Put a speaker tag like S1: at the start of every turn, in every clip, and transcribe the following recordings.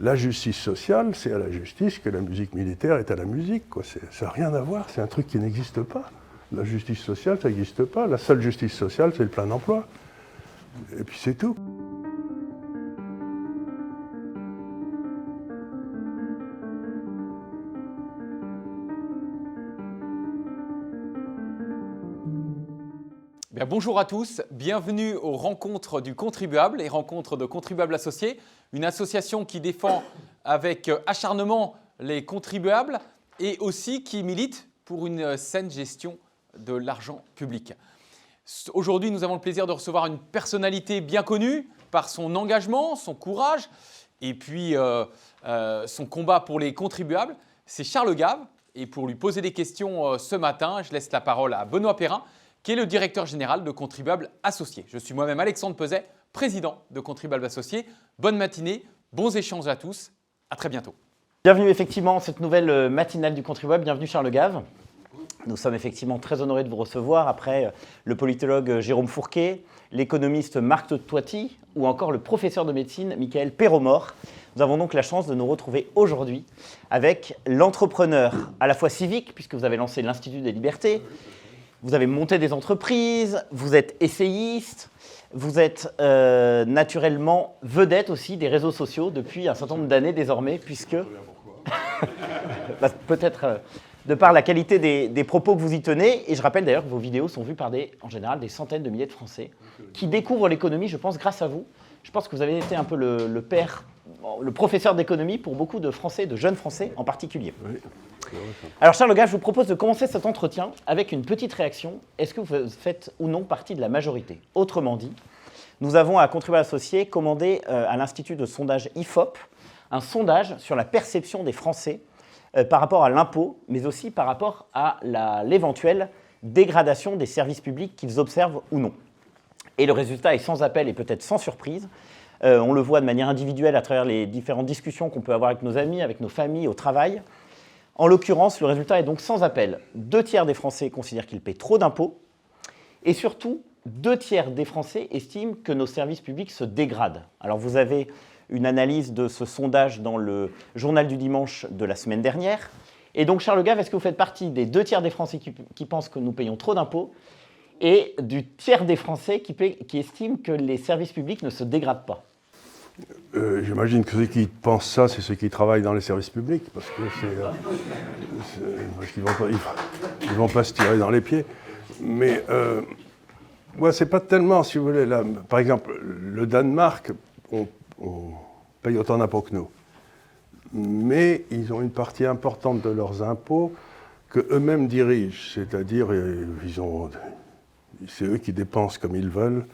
S1: La justice sociale, c'est à la justice que la musique militaire est à la musique, quoi. Ça n'a rien à voir, c'est un truc qui n'existe pas. La justice sociale, ça n'existe pas. La seule justice sociale, c'est le plein emploi. Et puis c'est tout.
S2: Bien, bonjour à tous, bienvenue aux rencontres du contribuable et rencontres de contribuables associés, une association qui défend avec acharnement les contribuables et aussi qui milite pour une saine gestion de l'argent public. Aujourd'hui, nous avons le plaisir de recevoir une personnalité bien connue par son engagement, son courage et puis son combat pour les contribuables. C'est Charles Gave et pour lui poser des questions ce matin, je laisse la parole à Benoît Perrin, qui est le directeur général de Contribuables Associés. Je suis moi-même Alexandre Peuzet, président de Contribuables Associés. Bonne matinée, bons échanges à tous, à très bientôt.
S3: Bienvenue effectivement dans cette nouvelle matinale du contribuable, bienvenue Charles Gave. Nous sommes effectivement très honorés de vous recevoir après le politologue Jérôme Fourquet, l'économiste Marc Toiti ou encore le professeur de médecine Michael Perromort. Nous avons donc la chance de nous retrouver aujourd'hui avec l'entrepreneur à la fois civique, puisque vous avez lancé l'Institut des libertés, vous avez monté des entreprises, vous êtes essayiste, vous êtes naturellement vedette aussi des réseaux sociaux depuis un certain nombre d'années désormais, puisque peut-être de par la qualité des propos que vous y tenez, et je rappelle d'ailleurs que vos vidéos sont vues par en général des centaines de milliers de Français qui découvrent l'économie, je pense, grâce à vous. Je pense que vous avez été un peu le père, le professeur d'économie pour beaucoup de Français, de jeunes Français en particulier. Oui. Alors Charles Gave, je vous propose de commencer cet entretien avec une petite réaction. Est-ce que vous faites ou non partie de la majorité? Autrement dit, nous avons à Contribuables Associés commandé à l'Institut de sondage IFOP un sondage sur la perception des Français par rapport à l'impôt, mais aussi par rapport à l'éventuelle dégradation des services publics qu'ils observent ou non. Et le résultat est sans appel et peut-être sans surprise. On le voit de manière individuelle à travers les différentes discussions qu'on peut avoir avec nos amis, avec nos familles, au travail. En l'occurrence, le résultat est donc sans appel. 2/3 des Français considèrent qu'ils paient trop d'impôts et surtout, 2/3 des Français estiment que nos services publics se dégradent. Alors vous avez une analyse de ce sondage dans le journal du dimanche de la semaine dernière. Et donc Charles Gave, est-ce que vous faites partie des 2/3 des Français qui pensent que nous payons trop d'impôts et du tiers des Français qui estiment que les services publics ne se dégradent pas?
S1: J'imagine que ceux qui pensent ça, c'est ceux qui travaillent dans les services publics, parce que parce qu'ils vont pas se tirer dans les pieds. Mais moi, c'est pas tellement, si vous voulez, là, par exemple, le Danemark, on paye autant d'impôts que nous. Mais ils ont une partie importante de leurs impôts qu'eux-mêmes dirigent, c'est-à-dire c'est eux qui dépensent comme ils veulent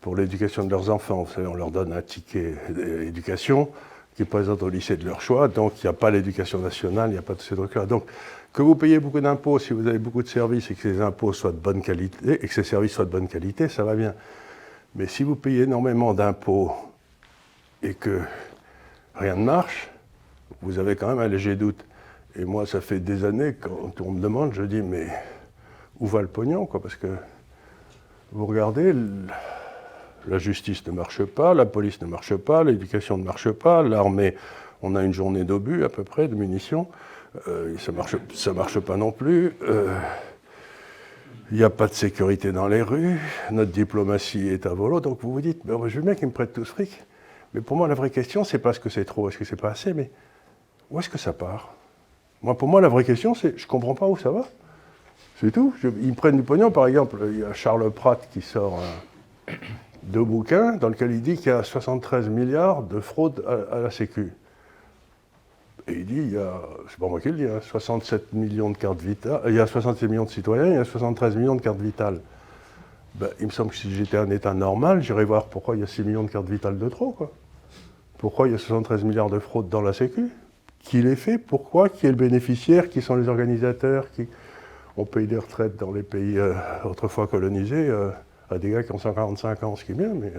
S1: pour l'éducation de leurs enfants. Vous savez, on leur donne un ticket d'éducation qui présente au lycée de leur choix, donc il n'y a pas l'éducation nationale, il n'y a pas de ces trucs-là. Donc, que vous payez beaucoup d'impôts, si vous avez beaucoup de services et que ces impôts soient de bonne qualité, et que ces services soient de bonne qualité, ça va bien. Mais si vous payez énormément d'impôts et que rien ne marche, vous avez quand même un léger doute. Et moi, ça fait des années, quand on me demande, je dis, mais où va le pognon, quoi? Parce que vous regardez, la justice ne marche pas, la police ne marche pas, l'éducation ne marche pas, l'armée, on a une journée d'obus à peu près, de munitions, ça marche pas non plus. Il n'y a pas de sécurité dans les rues, notre diplomatie est à volo, donc vous vous dites, ben, je veux bien qu'ils me prêtent tout ce fric, mais pour moi la vraie question, c'est pas est-ce que c'est trop, est-ce que c'est pas assez, mais où est-ce que ça part? Pour moi la vraie question, c'est je comprends pas où ça va, c'est tout. Ils me prennent du pognon, par exemple, il y a Charles Pratt qui sort 2 bouquins dans lesquels il dit qu'il y a 73 milliards de fraude à la Sécu. Et il dit, c'est pas moi qui le dis, 67 millions de cartes vitales, il y a 67 millions de citoyens, il y a 73 millions de cartes vitales. Ben, il me semble que si j'étais un État normal, j'irais voir pourquoi il y a 6 millions de cartes vitales de trop, quoi. Pourquoi il y a 73 milliards de fraude dans la Sécu? Qui les fait? Pourquoi? Qui est le bénéficiaire? Qui sont les organisateurs? On paye des retraites dans les pays autrefois colonisés à des gars qui ont 145 ans, ce qui est bien, mais...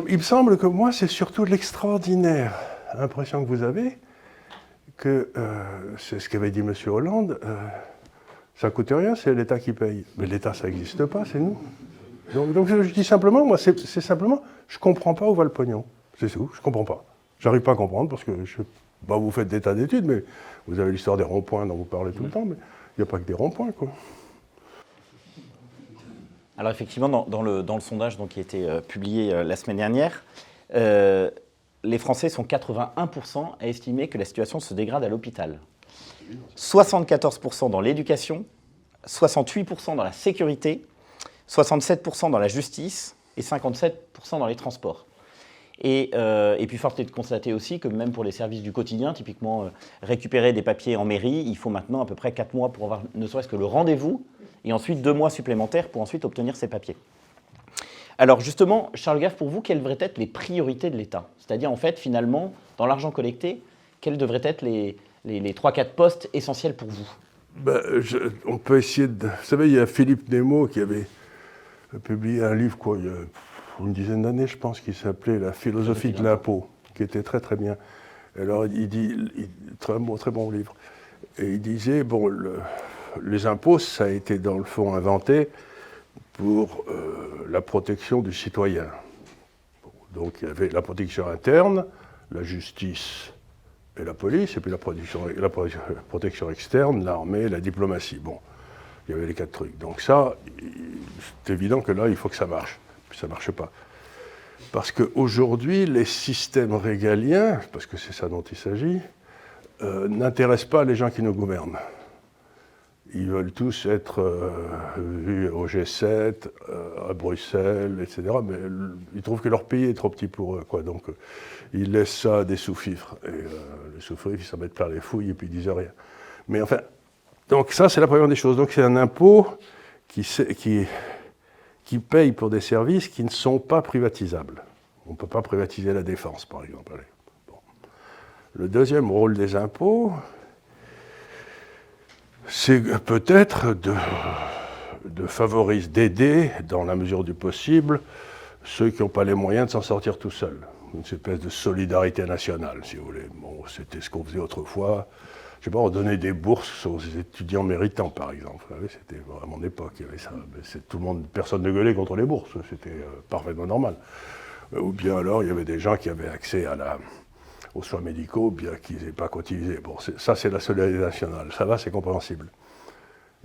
S1: il me semble que moi, c'est surtout l'extraordinaire impression que vous avez que, c'est ce qu'avait dit M. Hollande, ça ne coûte rien, c'est l'État qui paye. Mais l'État, ça n'existe pas, c'est nous. Donc je dis simplement, moi, c'est simplement, je ne comprends pas où va le pognon. C'est tout, je ne comprends pas. J'arrive pas à comprendre parce que vous faites des tas d'études, mais vous avez l'histoire des ronds-points dont vous parlez tout le temps, mais il n'y a pas que des ronds-points, quoi.
S3: Alors effectivement, dans le sondage donc, qui a été publié la semaine dernière, les Français sont 81% à estimer que la situation se dégrade à l'hôpital. 74% dans l'éducation, 68% dans la sécurité, 67% dans la justice et 57% dans les transports. Et puis force est de constater aussi que même pour les services du quotidien, typiquement récupérer des papiers en mairie, il faut maintenant à peu près 4 mois pour avoir ne serait-ce que le rendez-vous et ensuite 2 mois supplémentaires pour ensuite obtenir ces papiers. Alors justement, Charles Gave, pour vous, quelles devraient être les priorités de l'État? C'est-à-dire en fait, finalement, dans l'argent collecté, quels devraient être les 3-4 postes essentiels pour vous?
S1: On peut essayer de... Vous savez, il y a Philippe Nemo qui avait publié un livre, il y a une dizaine d'années, je pense, qui s'appelait « La philosophie de l'impôt », qui était très très bien. Alors il dit, très bon livre, et il disait, les impôts, ça a été dans le fond inventé pour la protection du citoyen. Donc il y avait la protection interne, la justice et la police, et puis la protection externe, l'armée, la diplomatie. Il y avait les 4 trucs. Donc ça, c'est évident que là, il faut que ça marche. Puis ça ne marche pas. Parce qu'aujourd'hui, les systèmes régaliens, parce que c'est ça dont il s'agit, n'intéressent pas les gens qui nous gouvernent. Ils veulent tous être vus au G7, à Bruxelles, etc. Mais ils trouvent que leur pays est trop petit pour eux, quoi. Donc ils laissent ça à des sous-fifres. Et les sous-fifres, ils s'en mettent plein les fouilles et puis ils disent rien. Mais enfin, donc ça, c'est la première des choses. Donc c'est un impôt qui paye pour des services qui ne sont pas privatisables. On ne peut pas privatiser la défense, par exemple. Le deuxième rôle des impôts, c'est peut-être d'aider, dans la mesure du possible, ceux qui n'ont pas les moyens de s'en sortir tout seuls. Une espèce de solidarité nationale, si vous voulez. C'était ce qu'on faisait autrefois. Je sais pas, on donnait des bourses aux étudiants méritants, par exemple. C'était à mon époque, il y avait ça. Tout le monde, personne ne gueulait contre les bourses, c'était parfaitement normal. Ou bien alors, il y avait des gens qui avaient accès aux soins médicaux, bien qu'ils n'aient pas cotisé. Ça, c'est la solidarité nationale. Ça va, c'est compréhensible.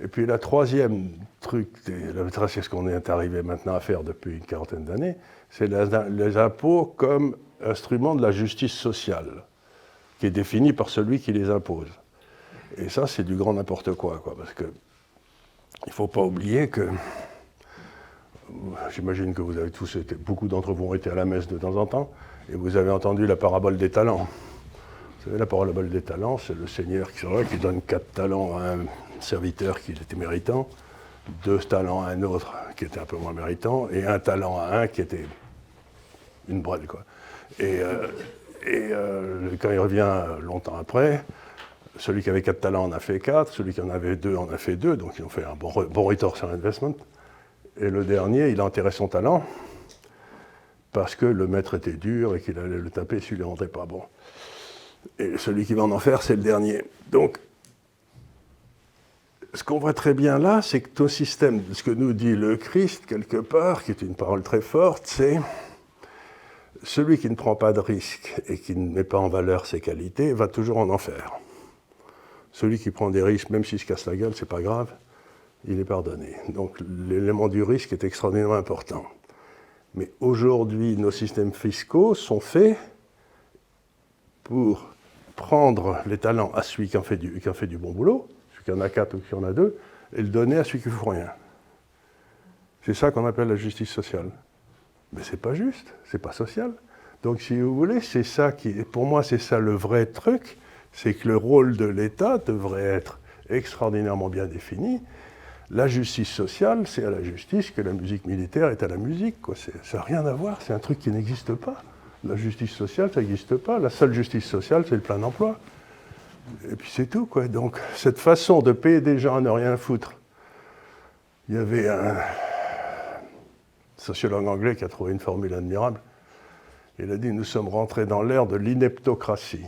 S1: Et puis, la troisième truc, c'est ce qu'on est arrivé maintenant à faire depuis une quarantaine d'années, c'est les impôts comme instrument de la justice sociale, qui est défini par celui qui les impose. Et ça, c'est du grand n'importe quoi, parce que il ne faut pas oublier que, j'imagine que vous avez tous été, beaucoup d'entre vous ont été à la messe de temps en temps, et vous avez entendu la parabole des talents. Vous savez, la parabole des talents, c'est le Seigneur qui donne 4 talents à un serviteur qui était méritant, 2 talents à un autre qui était un peu moins méritant, et 1 talent à un qui était une brêle, quoi. Et quand il revient longtemps après, celui qui avait 4 talents en a fait 4, celui qui en avait 2 en a fait 2, donc ils ont fait un bon retour sur l'investment. Et le dernier, il a enterré son talent parce que le maître était dur et qu'il allait le taper s'il ne rentrait pas bon. Et celui qui va en enfer, c'est le dernier. Donc, ce qu'on voit très bien là, c'est que tout système, ce que nous dit le Christ, quelque part, qui est une parole très forte, c'est celui qui ne prend pas de risque et qui ne met pas en valeur ses qualités va toujours en enfer. Celui qui prend des risques, même s'il se casse la gueule, c'est pas grave, il est pardonné. Donc l'élément du risque est extraordinairement important. Mais aujourd'hui, nos systèmes fiscaux sont faits pour prendre les talents à celui qui en fait du bon boulot, celui qui en a 4 ou qui en a 2, et le donner à celui qui ne fout rien. C'est ça qu'on appelle la justice sociale. Mais c'est pas juste, c'est pas social. Donc si vous voulez, c'est ça pour moi, c'est ça le vrai truc, c'est que le rôle de l'État devrait être extraordinairement bien défini. La justice sociale, c'est à la justice que la musique militaire est à la musique, quoi. Ça n'a rien à voir, c'est un truc qui n'existe pas. La justice sociale, ça n'existe pas. La seule justice sociale, c'est le plein emploi. Et puis c'est tout, quoi. Donc cette façon de payer des gens à ne rien foutre, il y avait un sociologue anglais qui a trouvé une formule admirable. Il a dit « Nous sommes rentrés dans l'ère de l'ineptocratie ».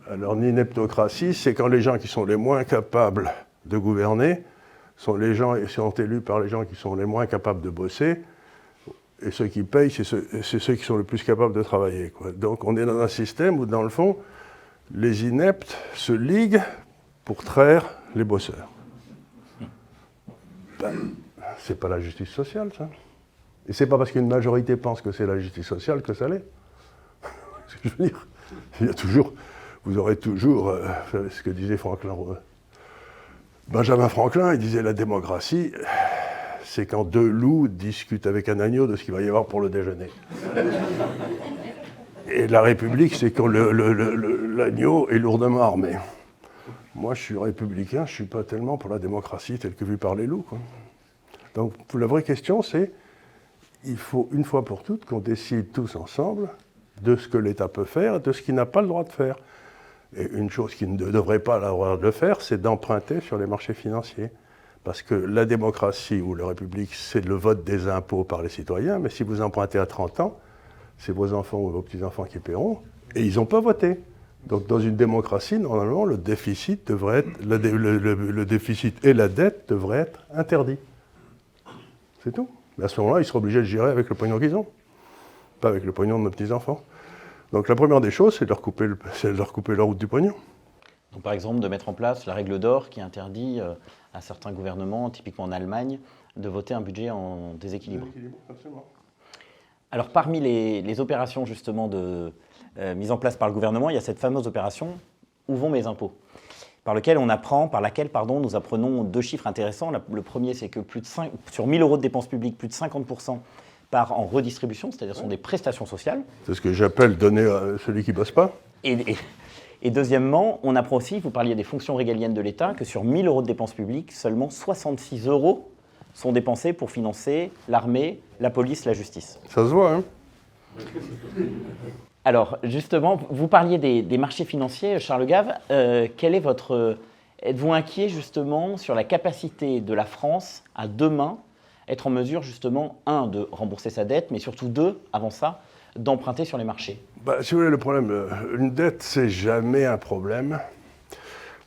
S1: Alors l'ineptocratie, c'est quand les gens qui sont les moins capables de gouverner sont élus par les gens qui sont les moins capables de bosser, Et ceux qui payent, c'est ceux qui sont le plus capables de travailler, quoi. Donc on est dans un système où, dans le fond, les ineptes se liguent pour traire les bosseurs. Ben, c'est pas la justice sociale, ça. Et c'est pas parce qu'une majorité pense que c'est la justice sociale que ça l'est. C'est ce que je veux dire. Il y a toujours, vous aurez toujours, ce que disait Benjamin Franklin, il disait la démocratie, c'est quand deux loups discutent avec un agneau de ce qu'il va y avoir pour le déjeuner. Et la République, c'est quand l'agneau est lourdement armé. Moi, je suis républicain, je ne suis pas tellement pour la démocratie telle que vue par les loups, quoi. Donc, la vraie question, c'est il faut, une fois pour toutes, qu'on décide tous ensemble de ce que l'État peut faire et de ce qu'il n'a pas le droit de faire. Et une chose qu'il ne devrait pas avoir de faire, c'est d'emprunter sur les marchés financiers. Parce que la démocratie ou la République, c'est le vote des impôts par les citoyens, mais si vous empruntez à 30 ans, c'est vos enfants ou vos petits-enfants qui paieront, et ils n'ont pas voté. Donc dans une démocratie, normalement, le déficit devrait être, le déficit et la dette devraient être interdits. C'est tout. Mais à ce moment-là, ils seront obligés de gérer avec le pognon qu'ils ont, pas avec le pognon de nos petits-enfants. Donc la première des choses, c'est de leur couper la route du pognon.
S3: Donc, par exemple, de mettre en place la règle d'or qui interdit à certains gouvernements, typiquement en Allemagne, de voter un budget en déséquilibre.
S1: Absolument.
S3: Alors, parmi les opérations justement mises en place par le gouvernement, il y a cette fameuse opération « Où vont mes impôts ?» par laquelle nous apprenons deux chiffres intéressants. Le premier, c'est que sur 1000 € de dépenses publiques, plus de 50% part en redistribution, c'est-à-dire sont des prestations sociales.
S1: C'est ce que j'appelle donner à celui qui ne bosse pas.
S3: Et deuxièmement, on apprend aussi, vous parliez des fonctions régaliennes de l'État, que sur 1000 € de dépenses publiques, seulement 66 € sont dépensés pour financer l'armée, la police, la justice.
S1: Ça se voit, hein.
S3: Alors, justement, vous parliez des marchés financiers, Charles Gave. Êtes-vous inquiet, justement, sur la capacité de la France à demain être en mesure, justement, de rembourser sa dette, mais surtout, avant ça, d'emprunter sur les marchés?
S1: Si vous voulez, le problème, une dette, c'est jamais un problème.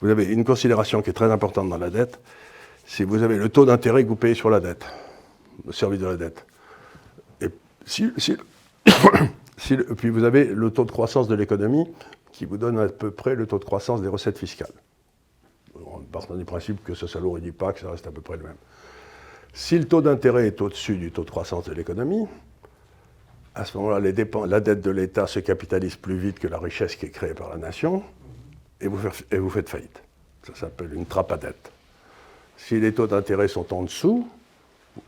S1: Vous avez une considération qui est très importante dans la dette, c'est vous avez le taux d'intérêt que vous payez sur la dette, le service de la dette. Et puis vous avez le taux de croissance de l'économie qui vous donne à peu près le taux de croissance des recettes fiscales. En partant du principe que ça s'alourdit pas, que ça reste à peu près le même. Si le taux d'intérêt est au-dessus du taux de croissance de l'économie, à ce moment-là, la dette de l'État se capitalise plus vite que la richesse qui est créée par la nation, et vous faites faillite. Ça s'appelle une trappe à dette. Si les taux d'intérêt sont en dessous,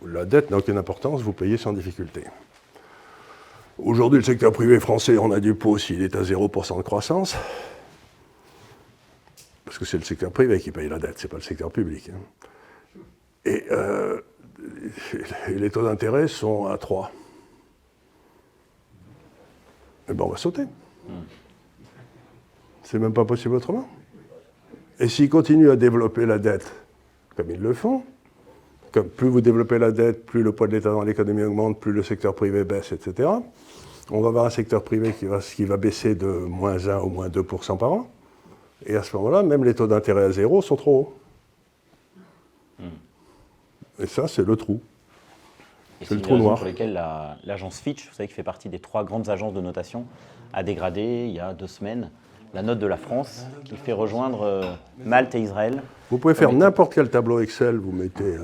S1: la dette n'a aucune importance, vous payez sans difficulté. Aujourd'hui, le secteur privé français, on a du pot s'il est à 0% de croissance, parce que c'est le secteur privé qui paye la dette, ce n'est pas le secteur public. Et les taux d'intérêt sont à 3. Eh bien, on va sauter. C'est même pas possible autrement. Et s'ils continuent à développer la dette, comme ils le font, comme plus vous développez la dette, plus le poids de l'État dans l'économie augmente, plus le secteur privé baisse, etc., on va avoir un secteur privé qui va baisser de moins 1 ou moins 2% par an. Et à ce moment-là, même les taux d'intérêt à 0 sont trop hauts. Et ça, c'est le trou.
S3: C'est le trou noir. Pour lesquels l'agence Fitch, vous savez, qui fait partie des 3 grandes agences de notation, a dégradé il y a 2 semaines la note de la France, qui fait rejoindre Malte et Israël.
S1: Vous pouvez faire n'importe quel tableau Excel, vous mettez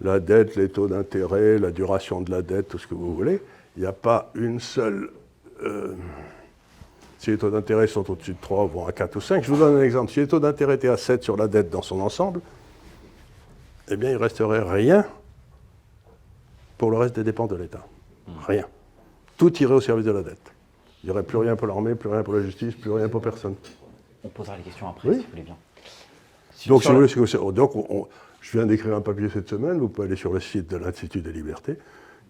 S1: la dette, les taux d'intérêt, la duration de la dette, tout ce que vous voulez. Il n'y a pas une seule... si les taux d'intérêt sont au-dessus de 3, voire à 4 ou 5, je vous donne un exemple. Si les taux d'intérêt étaient à 7 sur la dette dans son ensemble, eh bien, il ne resterait rien pour le reste des dépenses de l'État. Rien. Tout irait au service de la dette. Il n'y aurait plus rien pour l'armée, plus rien pour la justice, plus rien pour personne.
S3: On posera les questions après,
S1: oui.
S3: Si vous voulez bien.
S1: Donc, si vous voulez, je viens d'écrire un papier cette semaine, vous pouvez aller sur le site de l'Institut des libertés,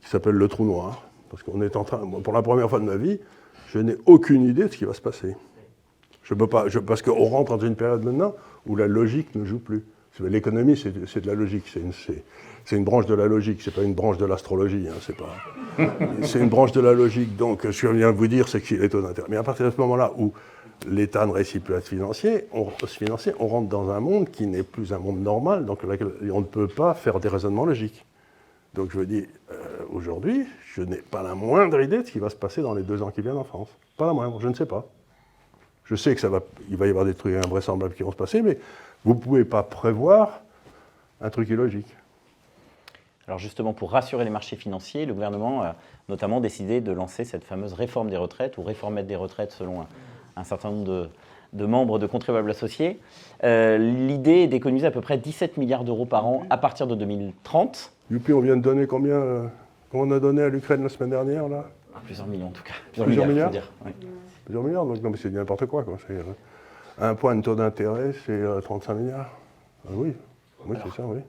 S1: qui s'appelle Le Trou Noir, parce qu'on est en train, pour la première fois de ma vie, je n'ai aucune idée de ce qui va se passer. Je peux pas, parce qu'on rentre dans une période maintenant où la logique ne joue plus. L'économie, c'est de la logique, c'est une branche de la logique, c'est pas une branche de l'astrologie, hein, c'est une branche de la logique. Donc, ce que je viens de vous dire, c'est que les taux d'intérêt. Mais à partir de ce moment-là où l'État ne réussit plus à se financer, on rentre dans un monde qui n'est plus un monde normal, donc on ne peut pas faire des raisonnements logiques. Donc je me dis, aujourd'hui, je n'ai pas la moindre idée de ce qui va se passer dans les 2 ans qui viennent en France. Pas la moindre, je ne sais pas. Je sais qu'il va y avoir des trucs invraisemblables qui vont se passer, mais vous ne pouvez pas prévoir un truc illogique.
S3: Alors justement, pour rassurer les marchés financiers, le gouvernement a notamment décidé de lancer cette fameuse réforme des retraites, ou réformette des retraites selon un certain nombre de membres de contribuables associés. L'idée est d'économiser à peu près 17 milliards d'euros par an à partir de 2030.
S1: Youpi, on vient de donner combien on a donné à l'Ukraine la semaine dernière, là?
S3: Plusieurs millions en tout cas.
S1: Plusieurs milliards,
S3: faut dire. Oui.
S1: Plusieurs milliards, donc non, mais c'est n'importe quoi. C'est, un point de taux d'intérêt, c'est 35 milliards. Ah oui, oui c'est ça, oui.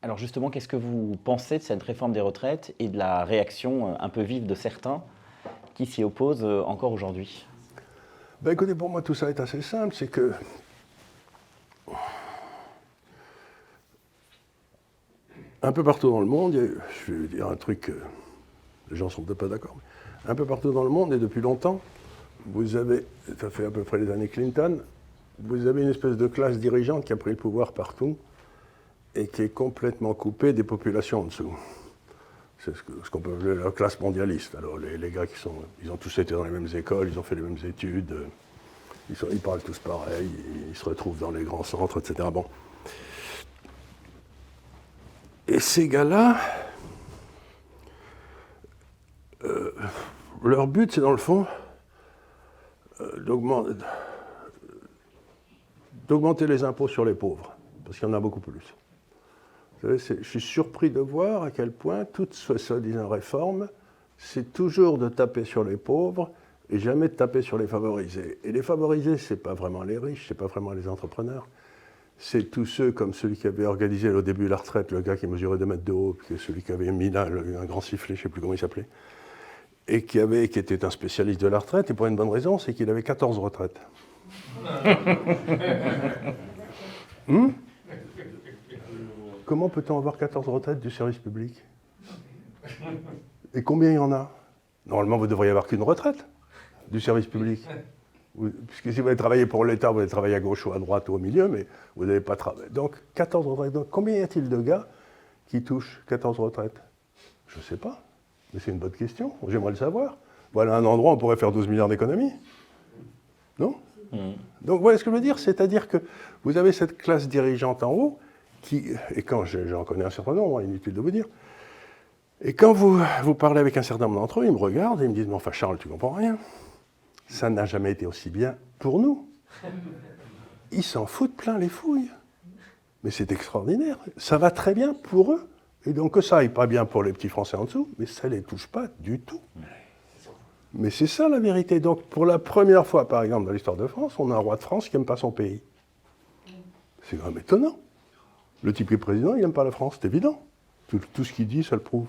S3: Alors justement, qu'est-ce que vous pensez de cette réforme des retraites et de la réaction un peu vive de certains qui s'y opposent encore aujourd'hui?
S1: Ben écoutez, pour moi, tout ça est assez simple, c'est que un peu partout dans le monde, je vais dire un truc, les gens ne sont peut-être pas d'accord, mais un peu partout dans le monde, et depuis longtemps, vous avez, ça fait à peu près les années Clinton, vous avez une espèce de classe dirigeante qui a pris le pouvoir partout et qui est complètement coupée des populations en dessous. C'est ce qu'on peut appeler la classe mondialiste. Alors les gars ils ont tous été dans les mêmes écoles, ils ont fait les mêmes études, ils parlent tous pareil, ils se retrouvent dans les grands centres, etc. Bon. Et ces gars-là, leur but, c'est dans le fond d'augmenter les impôts sur les pauvres, parce qu'il y en a beaucoup plus. Vous savez, je suis surpris de voir à quel point toute soi-disant réforme, c'est toujours de taper sur les pauvres et jamais de taper sur les favorisés. Et les favorisés, ce n'est pas vraiment les riches, ce n'est pas vraiment les entrepreneurs. C'est tous ceux comme celui qui avait organisé au début la retraite, le gars qui mesurait 2 mètres de haut, puis celui qui avait mis là un grand sifflet, je ne sais plus comment il s'appelait, et qui était un spécialiste de la retraite, et pour une bonne raison, c'est qu'il avait 14 retraites. Comment peut-on avoir 14 retraites du service public? Et combien il y en a? Normalement, vous ne devriez avoir qu'une retraite du service public. Puisque si vous allez travailler pour l'État, vous allez travailler à gauche ou à droite ou au milieu, mais vous n'allez pas travailler. Donc, 14 retraites. Donc, combien y a-t-il de gars qui touchent 14 retraites? Je ne sais pas. Mais c'est une bonne question. J'aimerais le savoir. Voilà un endroit où on pourrait faire 12 milliards d'économies. Non? Donc, voilà ce que je veux dire. C'est-à-dire que vous avez cette classe dirigeante en haut qui, et quand j'en connais un certain nombre, inutile de vous dire, et quand vous parlez avec un certain nombre d'entre eux, ils me regardent et ils me disent « Mais enfin, Charles, tu comprends rien. Ça n'a jamais été aussi bien pour nous. » Ils s'en foutent plein les fouilles. Mais c'est extraordinaire. Ça va très bien pour eux. Et donc que ça aille pas bien pour les petits Français en dessous, mais ça ne les touche pas du tout. Mais c'est ça la vérité. Donc pour la première fois, par exemple, dans l'histoire de France, on a un roi de France qui n'aime pas son pays. C'est quand même étonnant. Le type qui est président, il n'aime pas la France, c'est évident. Tout ce qu'il dit, ça le prouve.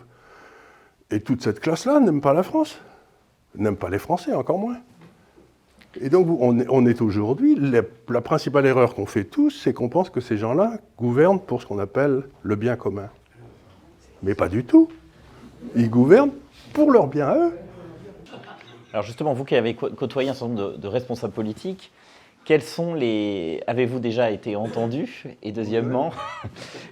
S1: Et toute cette classe-là n'aime pas la France. N'aime pas les Français, encore moins. Et donc, on est aujourd'hui, la principale erreur qu'on fait tous, c'est qu'on pense que ces gens-là gouvernent pour ce qu'on appelle le bien commun. Mais pas du tout. Ils gouvernent pour leur bien à eux.
S3: Alors justement, vous qui avez côtoyé un certain nombre de responsables politiques, avez-vous déjà été entendu? Et deuxièmement,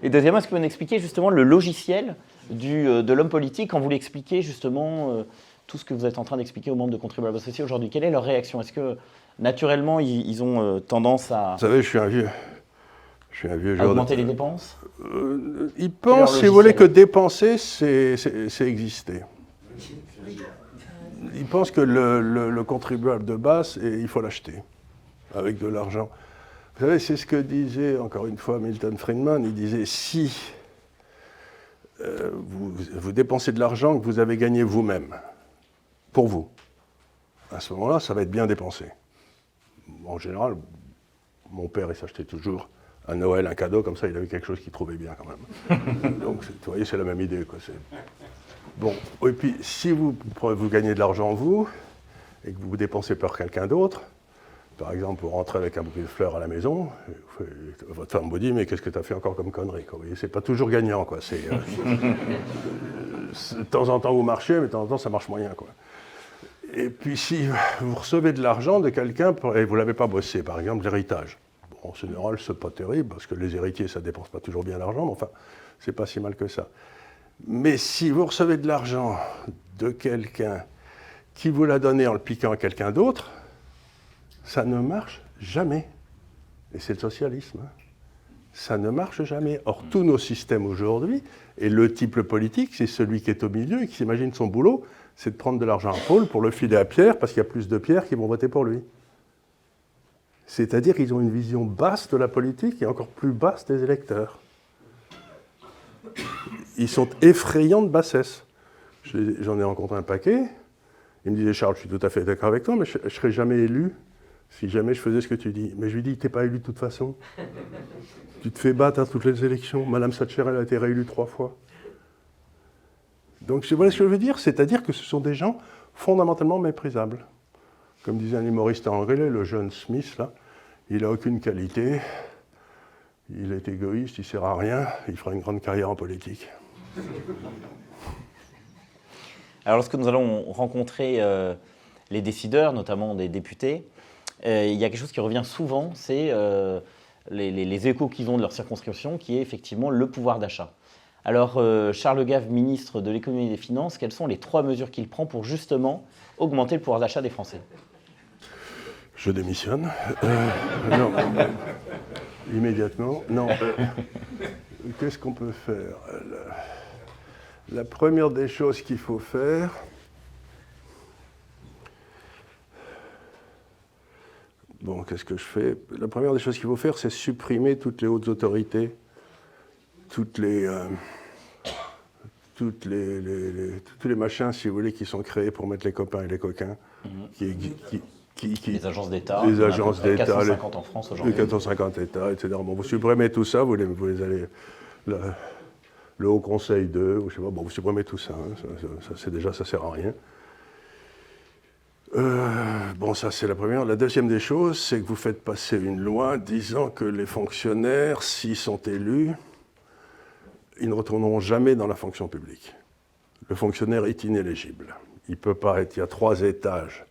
S3: est-ce que vous pouvez nous expliquer justement le logiciel de l'homme politique quand vous l'expliquez justement tout ce que vous êtes en train d'expliquer aux membres de contribuables associés aujourd'hui? Quelle est leur réaction? Est-ce que naturellement ils ont tendance à...
S1: Vous savez, je suis un vieux
S3: à augmenter les dépenses?
S1: Ils pensent, si vous voulez, que dépenser, c'est exister. Ils pensent que le contribuable de base, il faut l'acheter avec de l'argent. Vous savez, c'est ce que disait, encore une fois, Milton Friedman. Il disait, si vous dépensez de l'argent que vous avez gagné vous-même, pour vous, à ce moment-là, ça va être bien dépensé. En général, mon père, il s'achetait toujours à Noël un cadeau, comme ça, il avait quelque chose qu'il trouvait bien quand même. Donc, vous voyez, c'est la même idée, quoi. Bon, et puis, si vous gagnez de l'argent, vous, et que vous vous dépensez par quelqu'un d'autre, par exemple, vous rentrez avec un bouquet de fleurs à la maison, votre femme vous dit « mais qu'est-ce que tu as fait encore comme connerie ?» Vous voyez, c'est pas toujours gagnant, quoi. De temps en temps, vous marchez, mais de temps en temps, ça marche moyen, quoi. Et puis, si vous recevez de l'argent de quelqu'un et vous ne l'avez pas bossé, par exemple, l'héritage. Bon, en général, c'est pas terrible, parce que les héritiers, ça ne dépense pas toujours bien l'argent, mais enfin, c'est pas si mal que ça. Mais si vous recevez de l'argent de quelqu'un qui vous l'a donné en le piquant à quelqu'un d'autre, ça ne marche jamais. Et c'est le socialisme. Hein. Ça ne marche jamais. Or, tous nos systèmes aujourd'hui, et le type politique, c'est celui qui est au milieu et qui s'imagine son boulot, c'est de prendre de l'argent à Paul pour le filer à Pierre, parce qu'il y a plus de Pierre qui vont voter pour lui. C'est-à-dire qu'ils ont une vision basse de la politique et encore plus basse des électeurs. Ils sont effrayants de bassesse. J'en ai rencontré un paquet. Il me disait, Charles, je suis tout à fait d'accord avec toi, mais je ne serais jamais élu si jamais je faisais ce que tu dis. Mais je lui dis, tu n'es pas élu de toute façon. Tu te fais battre à toutes les élections. Madame Thatcher, elle a été réélue 3 fois. Donc, voilà ce que je veux dire. C'est-à-dire que ce sont des gens fondamentalement méprisables. Comme disait un humoriste anglais, le jeune Smith, là, il n'a aucune qualité, il est égoïste, il ne sert à rien, il fera une grande carrière en politique.
S3: Alors, lorsque nous allons rencontrer les décideurs, notamment des députés, il y a quelque chose qui revient souvent, c'est les échos qu'ils ont de leur circonscription, qui est effectivement le pouvoir d'achat. Alors, Charles Gave, ministre de l'économie et des finances, quelles sont les 3 mesures qu'il prend pour justement augmenter le pouvoir d'achat des Français ?
S1: Je démissionne. Non. Immédiatement. Non. Qu'est-ce qu'on peut faire ? La première des choses qu'il faut faire, bon, qu'est-ce que je fais ? La première des choses qu'il faut faire, c'est supprimer toutes les hautes autorités, tous les machins, si vous voulez, qui sont créés pour mettre les copains et les coquins.
S3: Les agences d'État.
S1: Les agences d'État.
S3: 450 en France aujourd'hui.
S1: Les 450 États, etc. Bon, vous supprimez tout ça, vous les allez... Le Haut Conseil 2, ou je sais pas, bon, vous supprimez tout ça, hein, ça sert à rien. Bon, ça c'est la première. La deuxième des choses, c'est que vous faites passer une loi disant que les fonctionnaires, s'ils sont élus, ils ne retourneront jamais dans la fonction publique. Le fonctionnaire est inéligible. Il peut pas être, il y a 3 étages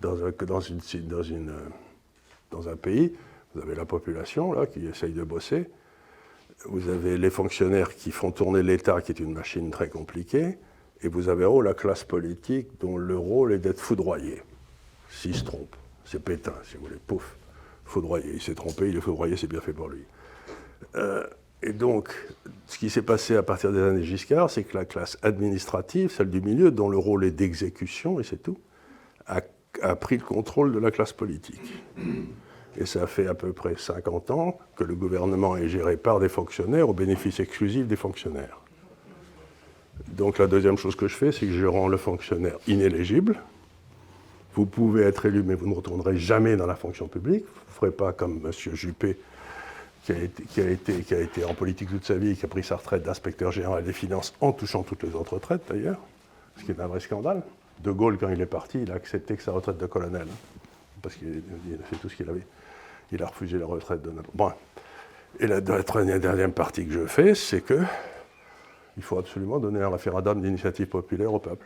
S1: dans un pays. Vous avez la population là, qui essaye de bosser. Vous avez les fonctionnaires qui font tourner l'État, qui est une machine très compliquée, et vous avez la classe politique dont le rôle est d'être foudroyé. S'il se trompe, c'est Pétain, si vous voulez, pouf, foudroyé. Il s'est trompé, il est foudroyé, c'est bien fait pour lui. Et donc, ce qui s'est passé à partir des années Giscard, c'est que la classe administrative, celle du milieu, dont le rôle est d'exécution, et c'est tout, a pris le contrôle de la classe politique. Et ça fait à peu près 50 ans que le gouvernement est géré par des fonctionnaires au bénéfice exclusif des fonctionnaires. Donc la deuxième chose que je fais, c'est que je rends le fonctionnaire inéligible. Vous pouvez être élu, mais vous ne retournerez jamais dans la fonction publique. Vous ne ferez pas comme M. Juppé, qui a été en politique toute sa vie et qui a pris sa retraite d'inspecteur général des finances en touchant toutes les autres retraites, d'ailleurs, ce qui est un vrai scandale. De Gaulle, quand il est parti, il a accepté que sa retraite de colonel, parce qu'il a fait tout ce qu'il avait. Il a refusé la retraite de Napoléon. Bon. Et la dernière partie que je fais, c'est que il faut absolument donner un référendum d'initiative populaire au peuple,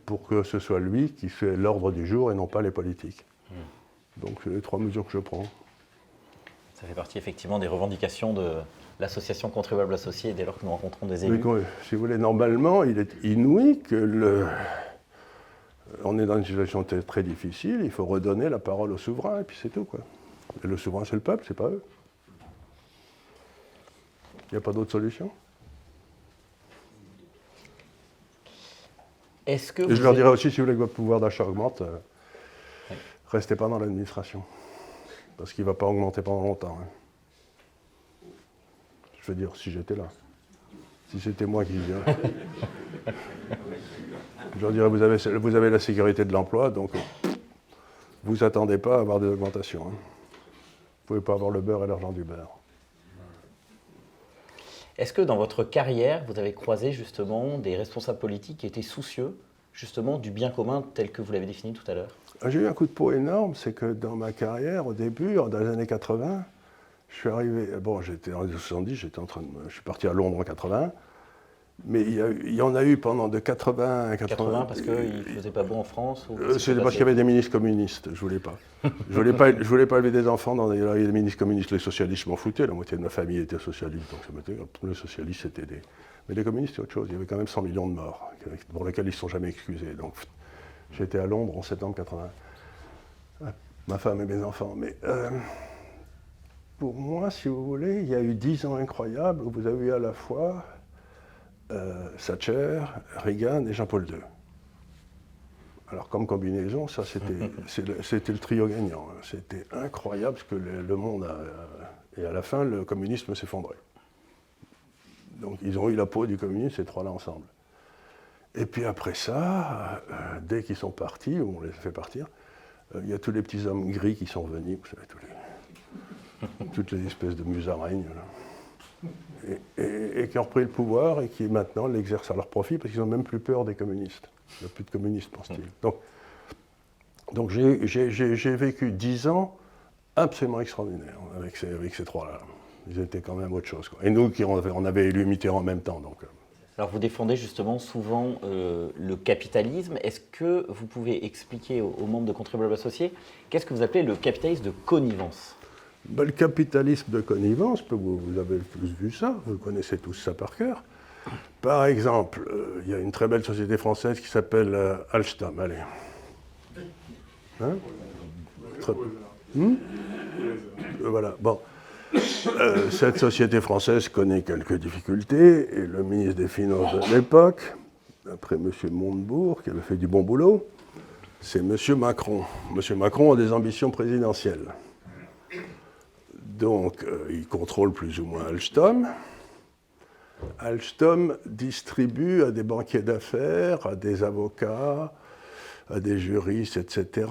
S1: pour que ce soit lui qui fait l'ordre du jour et non pas les politiques. Donc c'est les 3 mesures que je prends.
S3: Ça fait partie effectivement des revendications de l'association Contribuables Associés dès lors que nous rencontrons des élus.
S1: Oui, si vous voulez, normalement, il est inouï que on est dans une situation très difficile, il faut redonner la parole au souverain, et puis c'est tout, quoi. Et le souverain, c'est le peuple, c'est pas eux. Il n'y a pas d'autre solution.
S3: Et
S1: je leur dirais aussi, si vous voulez que votre pouvoir d'achat augmente, restez pas dans l'administration. Parce qu'il ne va pas augmenter pendant longtemps. Hein. Je veux dire, si j'étais là. Si c'était moi qui viens. Je leur dirais, vous avez la sécurité de l'emploi, donc vous attendez pas à avoir des augmentations. Hein. Vous ne pouvez pas avoir le beurre et l'argent du beurre.
S3: Est-ce que dans votre carrière, vous avez croisé justement des responsables politiques qui étaient soucieux justement du bien commun tel que vous l'avez défini tout à l'heure ?
S1: J'ai eu un coup de peau énorme, c'est que dans ma carrière, au début, dans les années 80, je suis arrivé, bon, j'étais en 70, je suis parti à Londres en 80, mais il y en a eu pendant de 80 à
S3: 80 parce qu'il ne faisait pas beau en France ou
S1: c'est parce qu'il y avait des ministres communistes, je voulais pas. Je voulais pas élever des enfants dans des ministres communistes. Les socialistes, je m'en foutais, la moitié de ma famille était socialiste, donc les socialistes, c'était Mais les communistes, c'est autre chose. Il y avait quand même 100 millions de morts, pour lesquels ils ne se sont jamais excusés. Donc, j'étais à Londres en septembre 80. Ma femme et mes enfants. Mais pour moi, si vous voulez, il y a eu 10 ans incroyables où vous avez eu à la fois Thatcher, Reagan et Jean-Paul II. Alors, comme combinaison, ça, c'était le trio gagnant. C'était incroyable ce que le monde a... Et à la fin, le communisme s'effondrait. Donc, ils ont eu la peau du communisme, ces trois-là ensemble. Et puis après ça, dès qu'ils sont partis, ou on les a fait partir, il y a tous les petits hommes gris qui sont venus, vous savez, toutes les espèces de musaraignes, là, et qui ont repris le pouvoir et qui maintenant l'exercent à leur profit parce qu'ils n'ont même plus peur des communistes. Il n'y a plus de communistes, pense-t-il. Donc j'ai vécu 10 ans absolument extraordinaires avec ces trois-là. Ils étaient quand même autre chose, quoi. Et nous, on avait élu Mitterrand en même temps. Donc,
S3: Alors vous défendez justement souvent le capitalisme. Est-ce que vous pouvez expliquer aux membres de Contribuables Associés qu'est-ce que vous appelez le capitalisme de connivence?
S1: Le capitalisme de connivence, vous avez tous vu ça, vous connaissez tous ça par cœur. Par exemple, il y a une très belle société française qui s'appelle Alstom. Allez. Hein? Voilà. Bon. Cette société française connaît quelques difficultés et le ministre des Finances de l'époque, après M. Montebourg, qui avait fait du bon boulot, c'est M. Macron. M. Macron a des ambitions présidentielles. Donc, il contrôle plus ou moins Alstom. Alstom distribue à des banquiers d'affaires, à des avocats, à des juristes, etc.,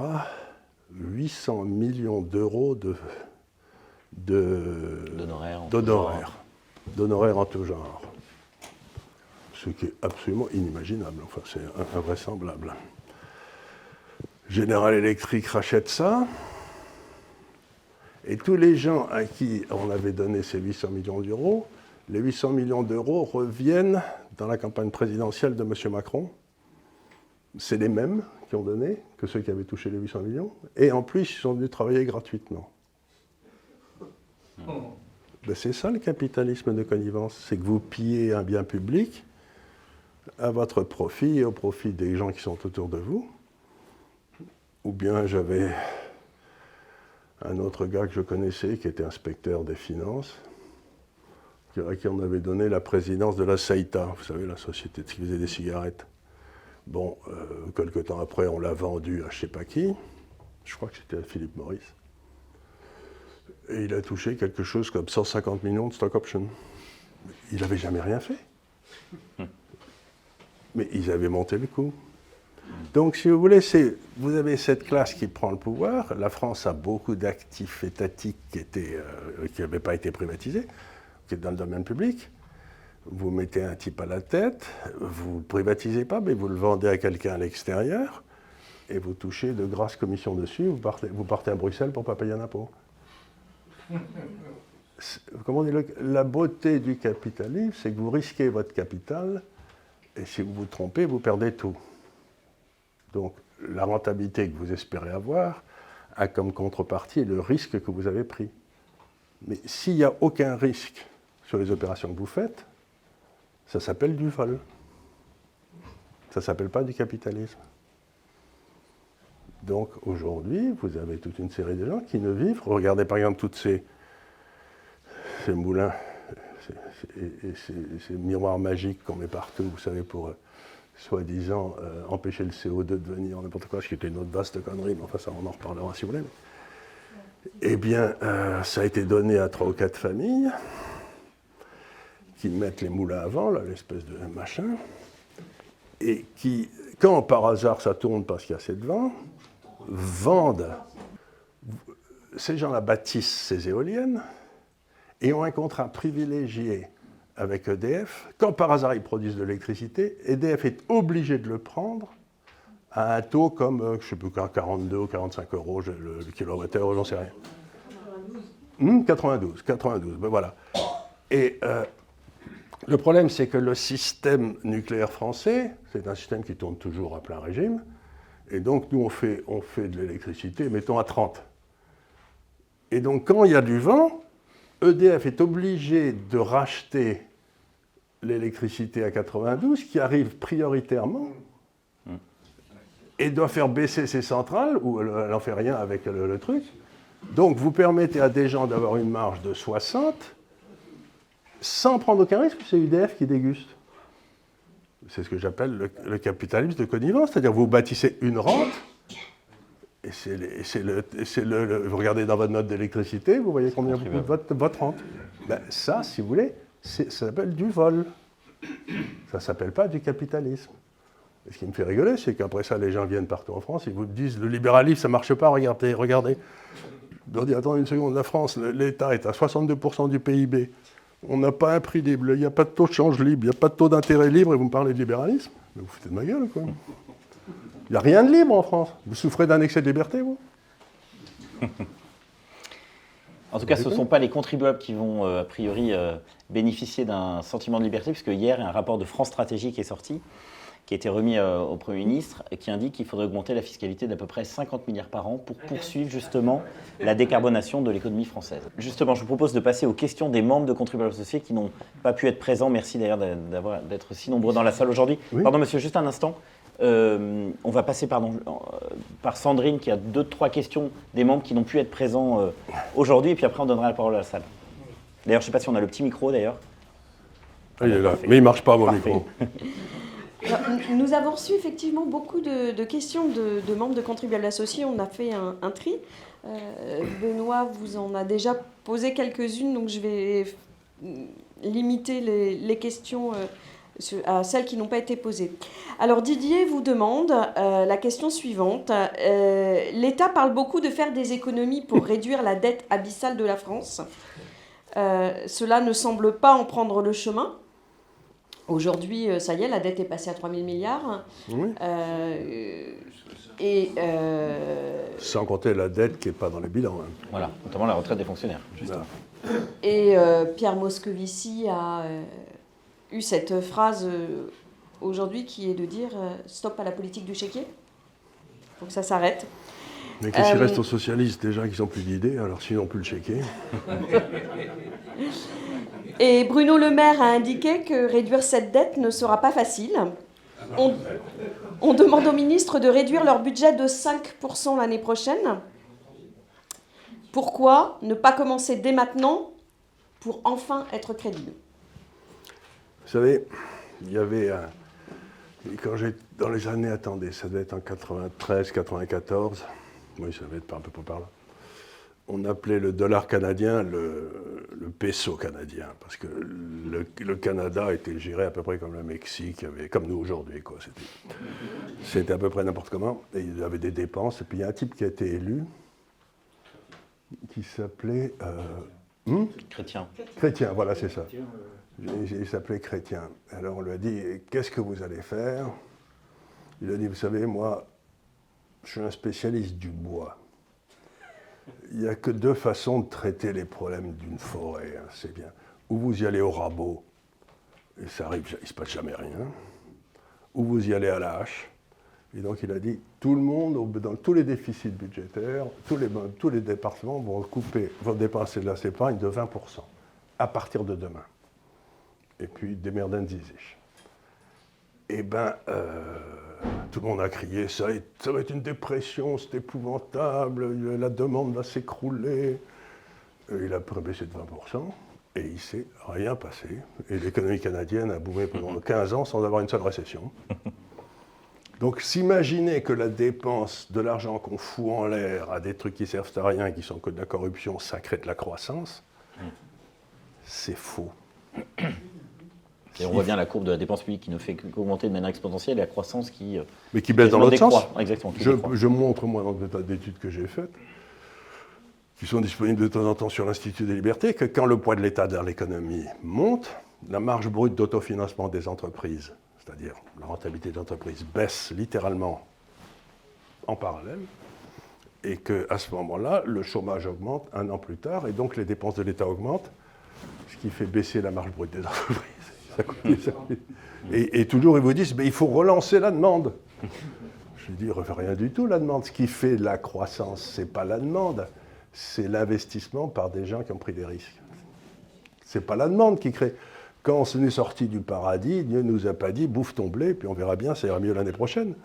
S1: 800 millions d'euros d'honoraires en tout genre. Ce qui est absolument inimaginable, enfin c'est invraisemblable. General Electric rachète ça, et tous les gens à qui on avait donné ces 800 millions d'euros, les 800 millions d'euros reviennent dans la campagne présidentielle de M. Macron. C'est les mêmes qui ont donné que ceux qui avaient touché les 800 millions, et en plus ils sont venus travailler gratuitement. Ben c'est ça le capitalisme de connivence, c'est que vous pillez un bien public à votre profit et au profit des gens qui sont autour de vous. Ou bien j'avais un autre gars que je connaissais qui était inspecteur des finances, à qui on avait donné la présidence de la Saïta, vous savez, la société qui faisait des cigarettes. Bon, quelque temps après, on l'a vendu à je ne sais pas qui, je crois que c'était à Philippe Maurice. Et il a touché quelque chose comme 150 millions de stock options. Il n'avait jamais rien fait. Mais ils avaient monté le coup. Donc, si vous voulez, vous avez cette classe qui prend le pouvoir. La France a beaucoup d'actifs étatiques qui n'avaient pas été privatisés, qui est dans le domaine public. Vous mettez un type à la tête, vous ne privatisez pas, mais vous le vendez à quelqu'un à l'extérieur, et vous touchez de grasses commissions dessus, vous partez à Bruxelles pour ne pas payer un impôt. Comment dire, la beauté du capitalisme, c'est que vous risquez votre capital, et si vous vous trompez, vous perdez tout. Donc, la rentabilité que vous espérez avoir a comme contrepartie le risque que vous avez pris. Mais s'il n'y a aucun risque sur les opérations que vous faites, ça s'appelle du vol. Ça ne s'appelle pas du capitalisme. Donc aujourd'hui, vous avez toute une série de gens qui ne vivent. Regardez par exemple tous ces moulins et ces miroirs magiques qu'on met partout, vous savez, pour soi-disant empêcher le CO2 de venir, n'importe quoi, ce qui était une autre vaste connerie, mais enfin ça on en reparlera si vous voulez. Eh bien, ça a été donné à 3 ou 4 familles qui mettent les moulins avant, là, l'espèce de machin, et qui, quand par hasard ça tourne parce qu'il y a assez de vent, vendent. Ces gens-là bâtissent ces éoliennes et ont un contrat privilégié avec EDF. Quand par hasard ils produisent de l'électricité, EDF est obligé de le prendre à un taux comme, je ne sais plus, 42 ou 45 euros le kilowattheure, j'en sais rien. 92, ben voilà. Et le problème, c'est que le système nucléaire français, c'est un système qui tourne toujours à plein régime, et donc nous, on fait de l'électricité, mettons à 30. Et donc, quand il y a du vent, EDF est obligé de racheter l'électricité à 92 qui arrive prioritairement et doit faire baisser ses centrales, ou elle n'en fait rien avec le truc. Donc vous permettez à des gens d'avoir une marge de 60 sans prendre aucun risque, c'est EDF qui déguste. C'est ce que j'appelle le capitalisme de connivence, c'est-à-dire vous bâtissez une rente, et vous regardez dans votre note d'électricité, vous voyez combien vous coûte votre rente. Ben, ça, si vous voulez, ça s'appelle du vol. Ça ne s'appelle pas du capitalisme. Et ce qui me fait rigoler, c'est qu'après ça, les gens viennent partout en France, ils vous disent le libéralisme, ça ne marche pas, regardez. Je leur dis, attendez une seconde, la France, l'État est à 62% du PIB. On n'a pas un prix libre, il n'y a pas de taux de change libre, il n'y a pas de taux d'intérêt libre, et vous me parlez de libéralisme? Mais vous foutez de ma gueule, quoi. Il n'y a rien de libre en France. Vous souffrez d'un excès de liberté, vous?
S3: En tout cas, ce ne sont pas les contribuables qui vont, a priori, bénéficier d'un sentiment de liberté, puisque hier, il y a un rapport de France Stratégie qui est sorti, qui a été remis au Premier ministre, et qui indique qu'il faudrait augmenter la fiscalité d'à peu près 50 milliards par an pour poursuivre justement la décarbonation de l'économie française. Justement, je vous propose de passer aux questions des membres de contribuables associés qui n'ont pas pu être présents. Merci d'ailleurs d'être si nombreux dans la salle aujourd'hui. Oui. Pardon monsieur, juste un instant. On va passer par Sandrine qui a 2-3 questions des membres qui n'ont pu être présents aujourd'hui, et puis après on donnera la parole à la salle. D'ailleurs, je ne sais pas si on a le petit micro d'ailleurs.
S1: Il est là, mais il ne marche pas mon micro.
S4: Alors, nous avons reçu effectivement beaucoup de questions de membres de contribuables associés. On a fait un tri. Benoît vous en a déjà posé quelques-unes, donc je vais limiter les questions à celles qui n'ont pas été posées. Alors Didier vous demande la question suivante. L'État parle beaucoup de faire des économies pour réduire la dette abyssale de la France. Cela ne semble pas en prendre le chemin. Aujourd'hui, ça y est, la dette est passée à 3 000 milliards.
S1: Oui. Sans compter la dette qui n'est pas dans les bilans. Hein.
S3: Voilà, notamment la retraite des fonctionnaires.
S4: Et Pierre Moscovici a eu cette phrase aujourd'hui qui est de dire stop à la politique du chéquier. Il faut que ça s'arrête.
S1: Mais qu'est-ce qu'il reste aux socialistes déjà qui n'ont plus d'idées, alors s'ils n'ont plus le chéquier?
S4: Et Bruno Le Maire a indiqué que réduire cette dette ne sera pas facile. On demande aux ministres de réduire leur budget de 5% l'année prochaine. Pourquoi ne pas commencer dès maintenant pour enfin être crédible?
S1: Vous savez, il y avait quand j'ai dans les années, attendez, ça devait être en 93, 94, oui, ça devait être un peu par là. On appelait le dollar canadien le peso canadien, parce que le Canada était géré à peu près comme le Mexique, comme nous aujourd'hui, quoi. C'était à peu près n'importe comment, et il y avait des dépenses. Et puis il y a un type qui a été élu, qui s'appelait...
S3: Chrétien.
S1: Chrétien, voilà, c'est ça. Il s'appelait Chrétien. Alors on lui a dit, qu'est-ce que vous allez faire? Il a dit, vous savez, moi, je suis un spécialiste du bois. Il n'y a que 2 façons de traiter les problèmes d'une forêt, hein, c'est bien. Ou vous y allez au rabot, et ça arrive, il ne se passe jamais rien. Ou vous y allez à la hache. Et donc il a dit, tout le monde, dans tous les déficits budgétaires, tous les départements vont dépenser de la épargne de 20% à partir de demain. Et puis démerdez sich. Eh bien, tout le monde a crié, ça va être une dépression, c'est épouvantable, la demande va s'écrouler. Il a baissé de 20% et il ne s'est rien passé. Et l'économie canadienne a boomé pendant 15 ans sans avoir une seule récession. Donc s'imaginer que la dépense de l'argent qu'on fout en l'air à des trucs qui servent à rien, qui sont que de la corruption, ça crée de la croissance, c'est faux.
S3: Et on voit bien la courbe de la dépense publique qui ne fait qu'augmenter de manière exponentielle et la croissance qui...
S1: Mais qui baisse dans l'autre sens.
S3: Exactement.
S1: Je montre, moi, dans des tas d'études que j'ai faites, qui sont disponibles de temps en temps sur l'Institut des libertés, que quand le poids de l'État dans l'économie monte, la marge brute d'autofinancement des entreprises, c'est-à-dire la rentabilité des entreprises, baisse littéralement en parallèle, et qu'à ce moment-là, le chômage augmente 1 an plus tard, et donc les dépenses de l'État augmentent, ce qui fait baisser la marge brute des entreprises. Et toujours, ils vous disent, mais il faut relancer la demande. Je dis, rien du tout, la demande. Ce qui fait la croissance, ce n'est pas la demande, c'est l'investissement par des gens qui ont pris des risques. Ce n'est pas la demande qui crée. quand on est sorti du paradis, Dieu ne nous a pas dit « bouffe ton blé, puis on verra bien, ça ira mieux l'année prochaine ».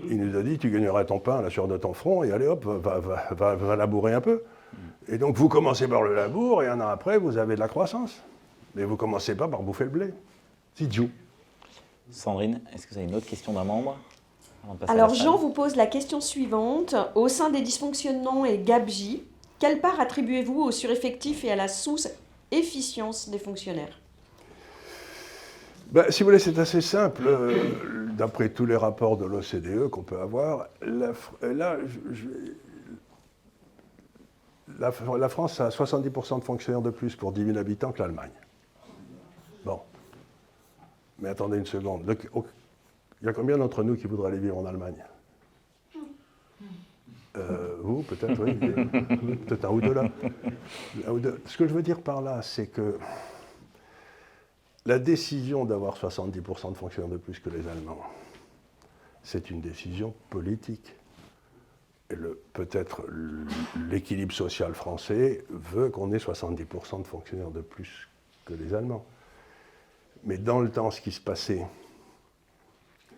S1: Il nous a dit « tu gagneras ton pain là, sur de ton front, et allez hop, va labourer un peu ». Et donc vous commencez par le labour, et un an après, vous avez de la croissance. Mais vous ne commencez pas par bouffer le blé. C'est Dieu.
S3: Sandrine, est-ce que vous avez une autre question d'un membre avant de passer à
S4: Alors
S3: la salle?
S4: Jean vous pose la question suivante. Au sein des dysfonctionnements et gabegies, quelle part attribuez-vous au sureffectif et à la sous-efficience des fonctionnaires?
S1: Ben, si vous voulez, c'est assez simple. D'après tous les rapports de l'OCDE qu'on peut avoir, la France a 70% de fonctionnaires de plus pour 10 000 habitants que l'Allemagne. Bon. Mais attendez une seconde. Il y a combien d'entre nous qui voudraient aller vivre en Allemagne? Vous, peut-être, oui. Peut-être un ou deux là. Ce que je veux dire par là, c'est que la décision d'avoir 70% de fonctionnaires de plus que les Allemands, c'est une décision politique. Et peut-être l'équilibre social français veut qu'on ait 70% de fonctionnaires de plus que les Allemands. Mais dans le temps, ce qui se passait,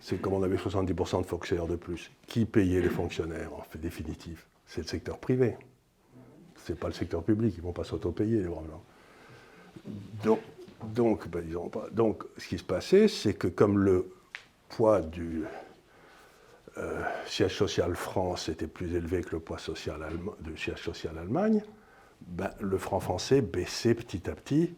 S1: c'est comme on avait 70% de fonctionnaires de plus. Qui payait les fonctionnaires, en fait, définitif? C'est le secteur privé. Ce n'est pas le secteur public, ils ne vont pas s'auto-payer, les bras blancs. Donc, ce qui se passait, c'est que comme le poids du siège social France était plus élevé que le poids social du siège social Allemagne, ben, le franc français baissait petit à petit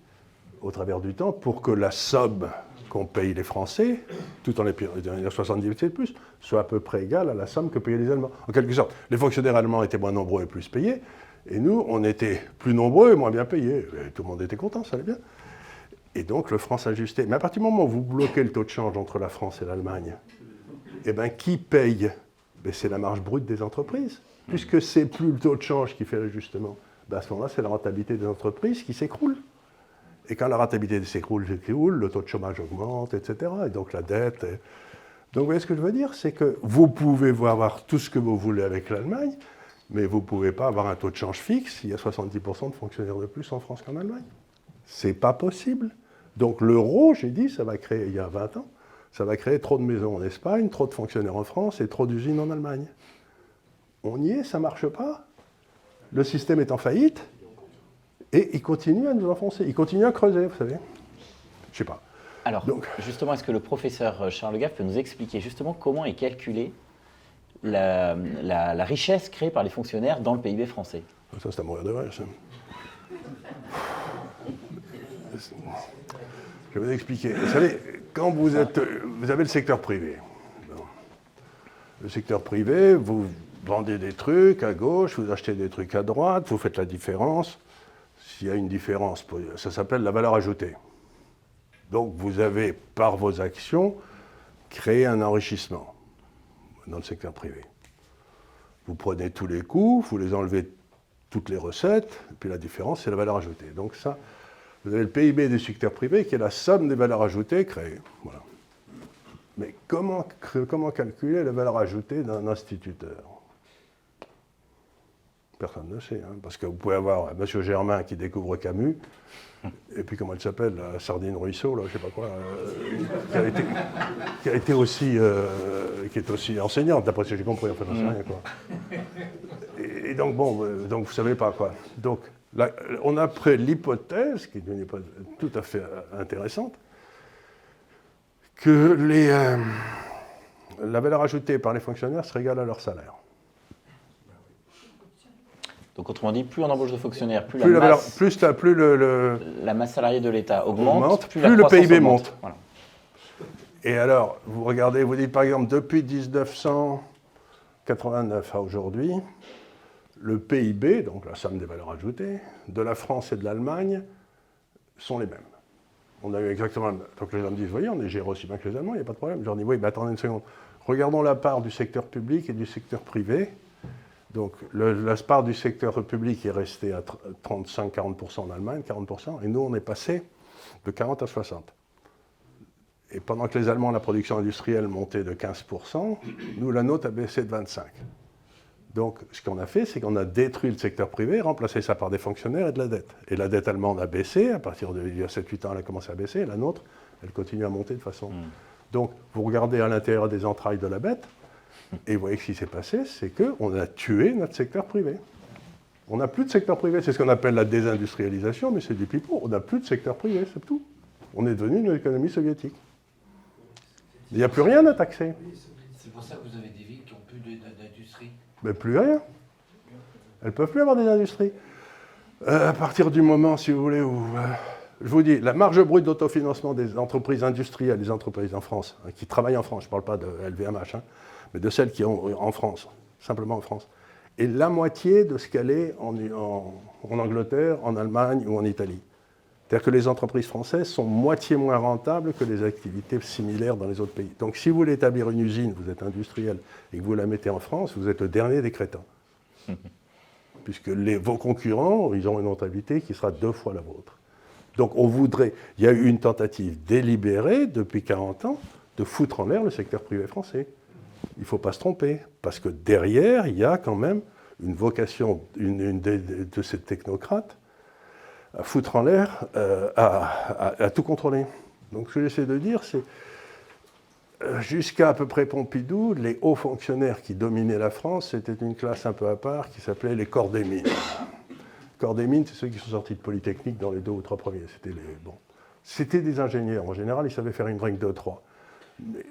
S1: au travers du temps pour que la somme qu'on paye les Français, tout en les payant 70% de plus, soit à peu près égale à la somme que payaient les Allemands. En quelque sorte, les fonctionnaires allemands étaient moins nombreux et plus payés, et nous, on était plus nombreux et moins bien payés. Et tout le monde était content, ça allait bien. Et donc, le franc s'ajustait. Mais à partir du moment où vous bloquez le taux de change entre la France et l'Allemagne, eh bien, qui paye? Ben, c'est la marge brute des entreprises. Puisque c'est plus le taux de change qui fait l'ajustement, ben, à ce moment-là, c'est la rentabilité des entreprises qui s'écroule. Et quand la rentabilité s'écroule, le taux de chômage augmente, etc. Et donc la dette. Donc vous voyez ce que je veux dire? C'est que vous pouvez avoir tout ce que vous voulez avec l'Allemagne, mais vous ne pouvez pas avoir un taux de change fixe. Il y a 70% de fonctionnaires de plus en France qu'en Allemagne. Ce n'est pas possible. Donc l'euro, j'ai dit, ça va créer, il y a 20 ans, ça va créer trop de maisons en Espagne, trop de fonctionnaires en France et trop d'usines en Allemagne. On y est, ça ne marche pas. Le système est en faillite. Et il continue à nous enfoncer, il continue à creuser, vous savez. Je ne sais pas.
S3: Alors, justement, est-ce que le professeur Charles Le Gaf peut nous expliquer justement comment est calculée la richesse créée par les fonctionnaires dans le PIB français?
S1: Ça, c'est à mourir de rire, ça. Je vais vous expliquer. Vous savez, quand vous avez le secteur privé. Bon. Le secteur privé, vous vendez des trucs à gauche, vous achetez des trucs à droite, vous faites la différence. S'il y a une différence, ça s'appelle la valeur ajoutée. Donc vous avez, par vos actions, créé un enrichissement dans le secteur privé. Vous prenez tous les coûts, vous les enlevez toutes les recettes, et puis la différence, c'est la valeur ajoutée. Donc ça, vous avez le PIB du secteur privé qui est la somme des valeurs ajoutées créées. Voilà. Mais comment calculer la valeur ajoutée d'un instituteur? Personne ne sait, hein, parce que vous pouvez avoir M. Germain qui découvre Camus, et puis comment elle s'appelle, la Sardine Ruisseau, là, je ne sais pas quoi, qui est aussi enseignante, d'après ce que j'ai compris, en fait, j'en sais rien, quoi. Et donc, bon, donc vous ne savez pas, quoi. Donc, là, on a pris l'hypothèse, qui n'est pas tout à fait intéressante, que la valeur ajoutée par les fonctionnaires serait égale à leur salaire.
S3: Donc autrement dit, plus on embauche de fonctionnaires, plus la masse salariée de l'État augmente, plus le PIB monte. Voilà.
S1: Et alors, vous regardez, vous dites par exemple, depuis 1989 à aujourd'hui, le PIB, donc la somme des valeurs ajoutées, de la France et de l'Allemagne sont les mêmes. On a eu exactement... Donc les gens me disent, voyez, on est géré aussi bien que les Allemands, il n'y a pas de problème. Je leur dis, oui, mais attendez une seconde. Regardons la part du secteur public et du secteur privé. Donc, la part du secteur public est restée à 35-40% en Allemagne, 40%, et nous, on est passé de 40 à 60. Et pendant que les Allemands, la production industrielle montait de 15%, nous, la nôtre a baissé de 25%. Donc, ce qu'on a fait, c'est qu'on a détruit le secteur privé, remplacé ça par des fonctionnaires et de la dette. Et la dette allemande a baissé, à partir d'il y a 7-8 ans, elle a commencé à baisser, et la nôtre, elle continue à monter de façon... Donc, vous regardez à l'intérieur des entrailles de la bête, et vous voyez que ce qui s'est passé, c'est qu'on a tué notre secteur privé. On n'a plus de secteur privé, c'est ce qu'on appelle la désindustrialisation, mais c'est du pipeau. On n'a plus de secteur privé, c'est tout. On est devenu une économie soviétique. Il n'y a plus rien à taxer.
S5: C'est pour ça que vous avez des villes qui n'ont plus d'industrie.
S1: Mais plus rien. Elles ne peuvent plus avoir des industries. À partir du moment, si vous voulez, où... je vous dis, la marge brute d'autofinancement des entreprises industrielles, des entreprises en France, qui travaillent en France, je ne parle pas de LVMH, mais de celles qui ont en France, simplement en France, est la moitié de ce qu'elle est en Angleterre, en Allemagne ou en Italie. C'est-à-dire que les entreprises françaises sont moitié moins rentables que les activités similaires dans les autres pays. Donc si vous voulez établir une usine, vous êtes industriel, et que vous la mettez en France, vous êtes le dernier des crétins. Puisque vos concurrents, ils ont une rentabilité qui sera 2 fois la vôtre. Donc il y a eu une tentative délibérée depuis 40 ans de foutre en l'air le secteur privé français. Il ne faut pas se tromper, parce que derrière, il y a quand même une vocation de ces technocrates à foutre en l'air, à tout contrôler. Donc ce que j'essaie de dire, c'est jusqu'à peu près Pompidou, les hauts fonctionnaires qui dominaient la France, c'était une classe un peu à part qui s'appelait les corps des mines. Corps des mines, c'est ceux qui sont sortis de Polytechnique dans les 2 ou 3 premiers. C'était des ingénieurs. En général, ils savaient faire une règle 2-3.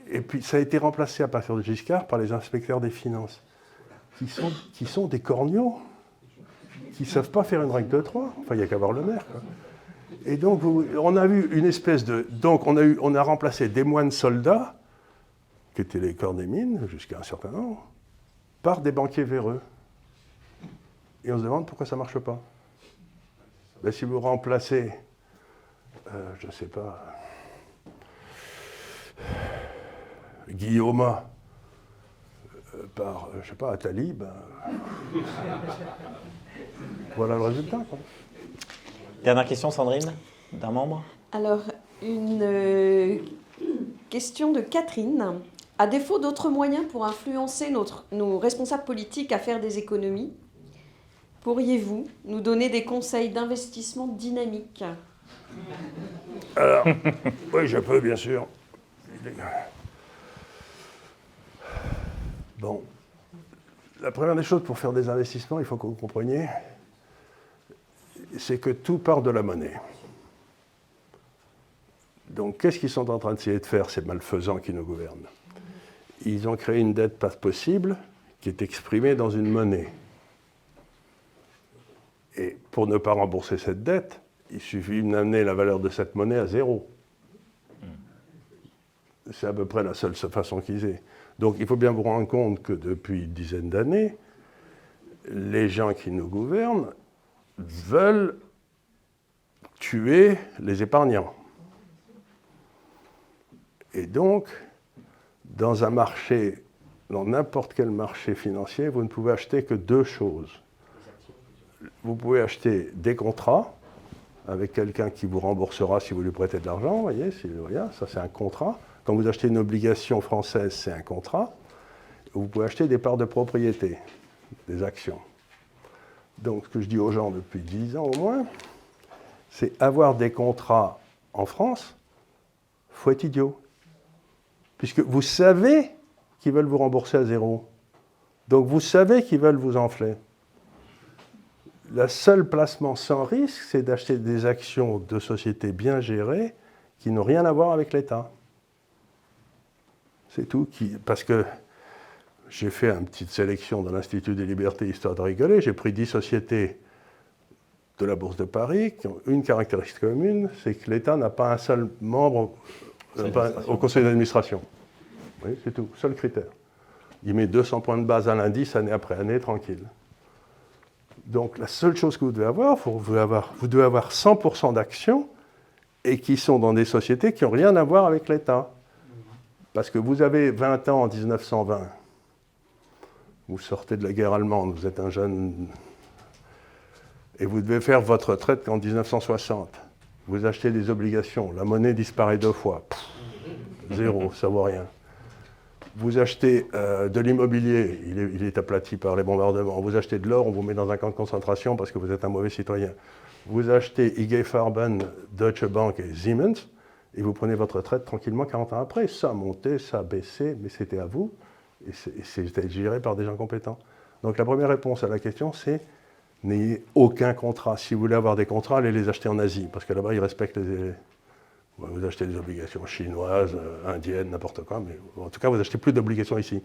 S1: Et puis ça a été remplacé à partir de Giscard par les inspecteurs des finances, qui sont des corneaux, qui ne savent pas faire une règle 2-3. Enfin, il n'y a qu'à voir le maire, quoi. Et donc, on a eu une espèce de... Donc, on a remplacé des moines soldats, qui étaient les corps des mines, jusqu'à un certain nombre, par des banquiers véreux. Et on se demande pourquoi ça ne marche pas. Ben, si vous remplacez, je ne sais pas, Guillaume par, je ne sais pas, Attali, ben... voilà le résultat, quoi.
S3: Dernière question, Sandrine, d'un membre.
S4: Alors, une question de Catherine. À défaut d'autres moyens pour influencer nos responsables politiques à faire des économies, pourriez-vous nous donner des conseils d'investissement dynamique ?
S1: Alors, oui, je peux, bien sûr. Bon, la première des choses pour faire des investissements, il faut que vous compreniez, c'est que tout part de la monnaie. Donc, qu'est-ce qu'ils sont en train d'essayer de faire, ces malfaisants qui nous gouvernent ? Ils ont créé une dette pas possible qui est exprimée dans une monnaie. Et pour ne pas rembourser cette dette, il suffit d'amener la valeur de cette monnaie à 0. C'est à peu près la seule façon qu'ils aient. Donc il faut bien vous rendre compte que depuis une dizaine d'années, les gens qui nous gouvernent veulent tuer les épargnants. Et donc, dans un marché, dans n'importe quel marché financier, vous ne pouvez acheter que 2 choses. Vous pouvez acheter des contrats avec quelqu'un qui vous remboursera si vous lui prêtez de l'argent, vous voyez, ça c'est un contrat. Quand vous achetez une obligation française, c'est un contrat. Vous pouvez acheter des parts de propriété, des actions. Donc, ce que je dis aux gens depuis 10 ans au moins, c'est avoir des contrats en France, il faut être idiot. Puisque vous savez qu'ils veulent vous rembourser à 0. Donc, vous savez qu'ils veulent vous enfler. Le seul placement sans risque, c'est d'acheter des actions de sociétés bien gérées qui n'ont rien à voir avec l'État. C'est tout. Parce que j'ai fait une petite sélection dans l'Institut des libertés, histoire de rigoler. J'ai pris 10 sociétés de la Bourse de Paris qui ont une caractéristique commune, c'est que l'État n'a pas un seul membre au conseil d'administration. Oui, c'est tout. Seul critère. Il met 200 points de base à l'indice, année après année, tranquille. Donc la seule chose que vous devez avoir, vous devez avoir 100% d'actions et qui sont dans des sociétés qui n'ont rien à voir avec l'État. Parce que vous avez 20 ans en 1920, vous sortez de la guerre allemande, vous êtes un jeune, et vous devez faire votre retraite en 1960. Vous achetez des obligations, la monnaie disparaît 2 fois. 0, ça ne vaut rien. Vous achetez de l'immobilier, il est aplati par les bombardements. Vous achetez de l'or, on vous met dans un camp de concentration parce que vous êtes un mauvais citoyen. Vous achetez IG Farben, Deutsche Bank et Siemens, et vous prenez votre retraite tranquillement 40 ans après. Ça a monté, ça a baissé, mais c'était à vous, et c'était géré par des gens compétents. Donc la première réponse à la question, c'est n'ayez aucun contrat. Si vous voulez avoir des contrats, allez les acheter en Asie, parce que là-bas, ils respectent les... Vous achetez des obligations chinoises, indiennes, n'importe quoi, mais en tout cas, vous achetez plus d'obligations ici.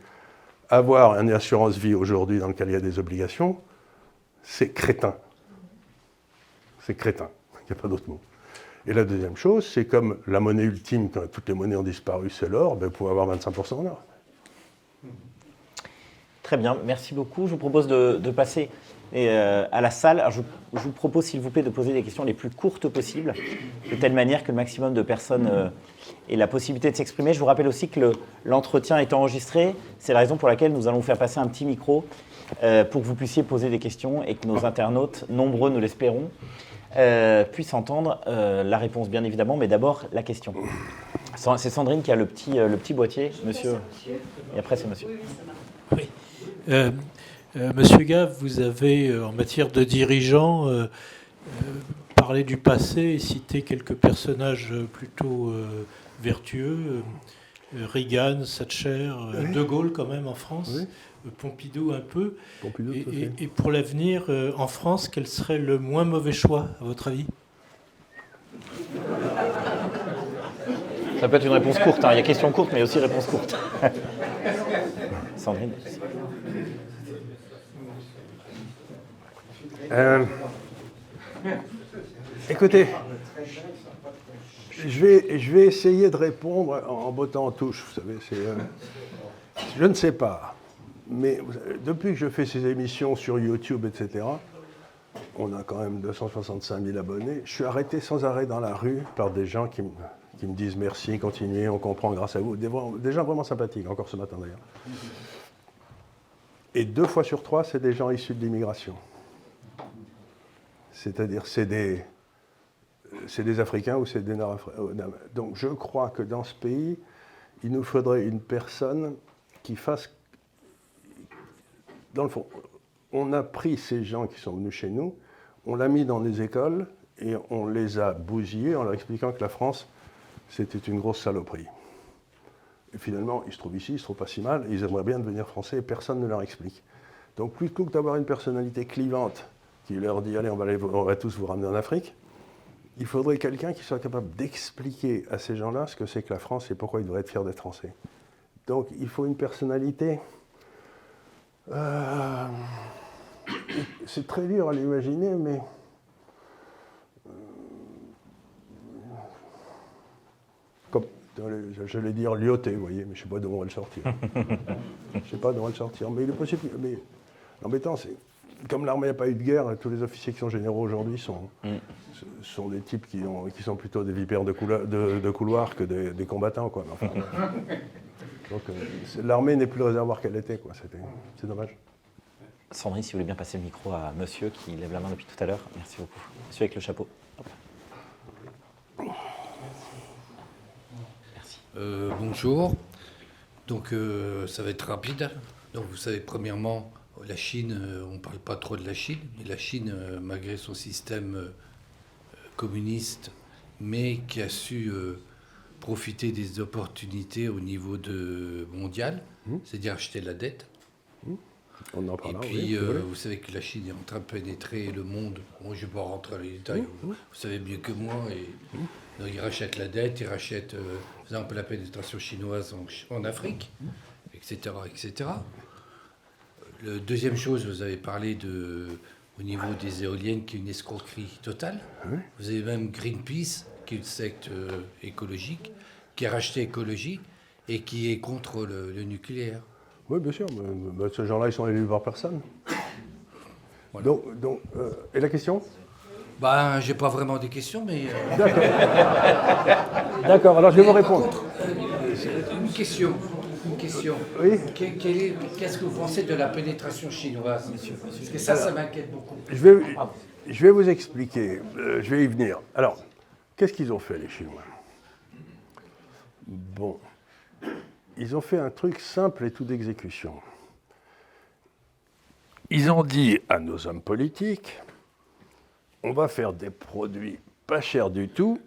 S1: Avoir une assurance vie aujourd'hui dans lequel il y a des obligations, c'est crétin. C'est crétin, il n'y a pas d'autre mot. Et la deuxième chose, c'est comme la monnaie ultime, quand toutes les monnaies ont disparu, c'est l'or, ben vous pouvez avoir 25% en or.
S3: Très bien, merci beaucoup. Je vous propose de passer à la salle. Alors, je vous propose, s'il vous plaît, de poser des questions les plus courtes possibles, de telle manière que le maximum de personnes aient la possibilité de s'exprimer. Je vous rappelle aussi que l'entretien est enregistré. C'est la raison pour laquelle nous allons vous faire passer un petit micro pour que vous puissiez poser des questions et que nos internautes, nombreux nous l'espérons, puissent entendre la réponse, bien évidemment, mais d'abord la question. C'est Sandrine qui a le petit boîtier, monsieur. Et après, c'est monsieur.
S6: Oui. Monsieur Gave, vous avez, en matière de dirigeants, parlé du passé et cité quelques personnages plutôt vertueux. Reagan, Thatcher, oui. De Gaulle quand même en France, oui. Pompidou un peu. Pompidou, et pour l'avenir, en France, quel serait le moins mauvais choix, à votre avis?
S3: Ça peut être une réponse courte, hein. Il y a question courte, mais aussi réponse courte. Sandrine.
S1: Écoutez, je vais essayer de répondre en bottant en touche. Vous savez, je ne sais pas. Mais depuis que je fais ces émissions sur YouTube, etc., on a quand même 265 000 abonnés. Je suis arrêté sans arrêt dans la rue par des gens qui me disent merci, continuez, on comprend grâce à vous. Des gens vraiment sympathiques, encore ce matin d'ailleurs. Et 2 fois sur 3, c'est des gens issus de l'immigration. C'est-à-dire, c'est des Africains ou c'est des Nord-Africains. Donc je crois que dans ce pays, il nous faudrait une personne qui fasse... Dans le fond, on a pris ces gens qui sont venus chez nous, on l'a mis dans les écoles et on les a bousillés en leur expliquant que la France, c'était une grosse saloperie. Et finalement, ils se trouvent ici, ils se trouvent pas si mal, ils aimeraient bien devenir français et personne ne leur explique. Donc plutôt que d'avoir une personnalité clivante qui leur dit « Allez, on va tous vous ramener en Afrique », il faudrait quelqu'un qui soit capable d'expliquer à ces gens-là ce que c'est que la France et pourquoi ils devraient être fiers d'être français. Donc il faut une personnalité... c'est très dur à l'imaginer, mais... Comme, j'allais dire Lyoté, vous voyez, mais je ne sais pas d'où on va le sortir. Je ne sais pas d'où on va le sortir, mais il est possible... Mais l'embêtant, c'est... Comme l'armée n'a pas eu de guerre, tous les officiers qui sont généraux aujourd'hui sont des types qui sont plutôt des vipères de couloir que des combattants, quoi. Enfin, donc l'armée n'est plus le réservoir qu'elle était, quoi. C'est dommage.
S3: Sandrine, si vous voulez bien passer le micro à monsieur qui lève la main depuis tout à l'heure. Merci beaucoup. Monsieur avec le chapeau. Hop. Merci.
S5: Bonjour. Donc ça va être rapide. Donc vous savez, premièrement, la Chine, on ne parle pas trop de la Chine, mais la Chine, malgré son système communiste, mais qui a su profiter des opportunités au niveau mondial, c'est-à-dire acheter la dette.
S1: On en parle.
S5: Et puis, vous savez que la Chine est en train de pénétrer le monde. Bon, je ne vais pas rentrer dans les détails, vous savez mieux que moi. Donc, ils rachètent la dette, ils rachètent, par exemple, la pénétration chinoise en Afrique, etc., etc. La deuxième chose, vous avez parlé au niveau des éoliennes, qui est une escroquerie totale. Vous avez même Greenpeace, qui est une secte écologique, qui a racheté écologie et qui est contre le nucléaire.
S1: Oui, bien sûr. Mais ces gens-là, ils sont élus par personne. Voilà. Donc, et la question ?
S5: Ben, j'ai pas vraiment des questions, mais...
S1: D'accord. D'accord, alors je vais vous répondre.
S5: Par contre, une question.
S1: Oui.
S5: Qu'est-ce que vous pensez de la pénétration chinoise, monsieur ? Parce que ça m'inquiète beaucoup.
S1: Je vais vous expliquer. Je vais y venir. Alors, qu'est-ce qu'ils ont fait, les Chinois ? Bon. ils ont fait un truc simple et tout d'exécution. Ils ont dit à nos hommes politiques, on va faire des produits pas chers du tout,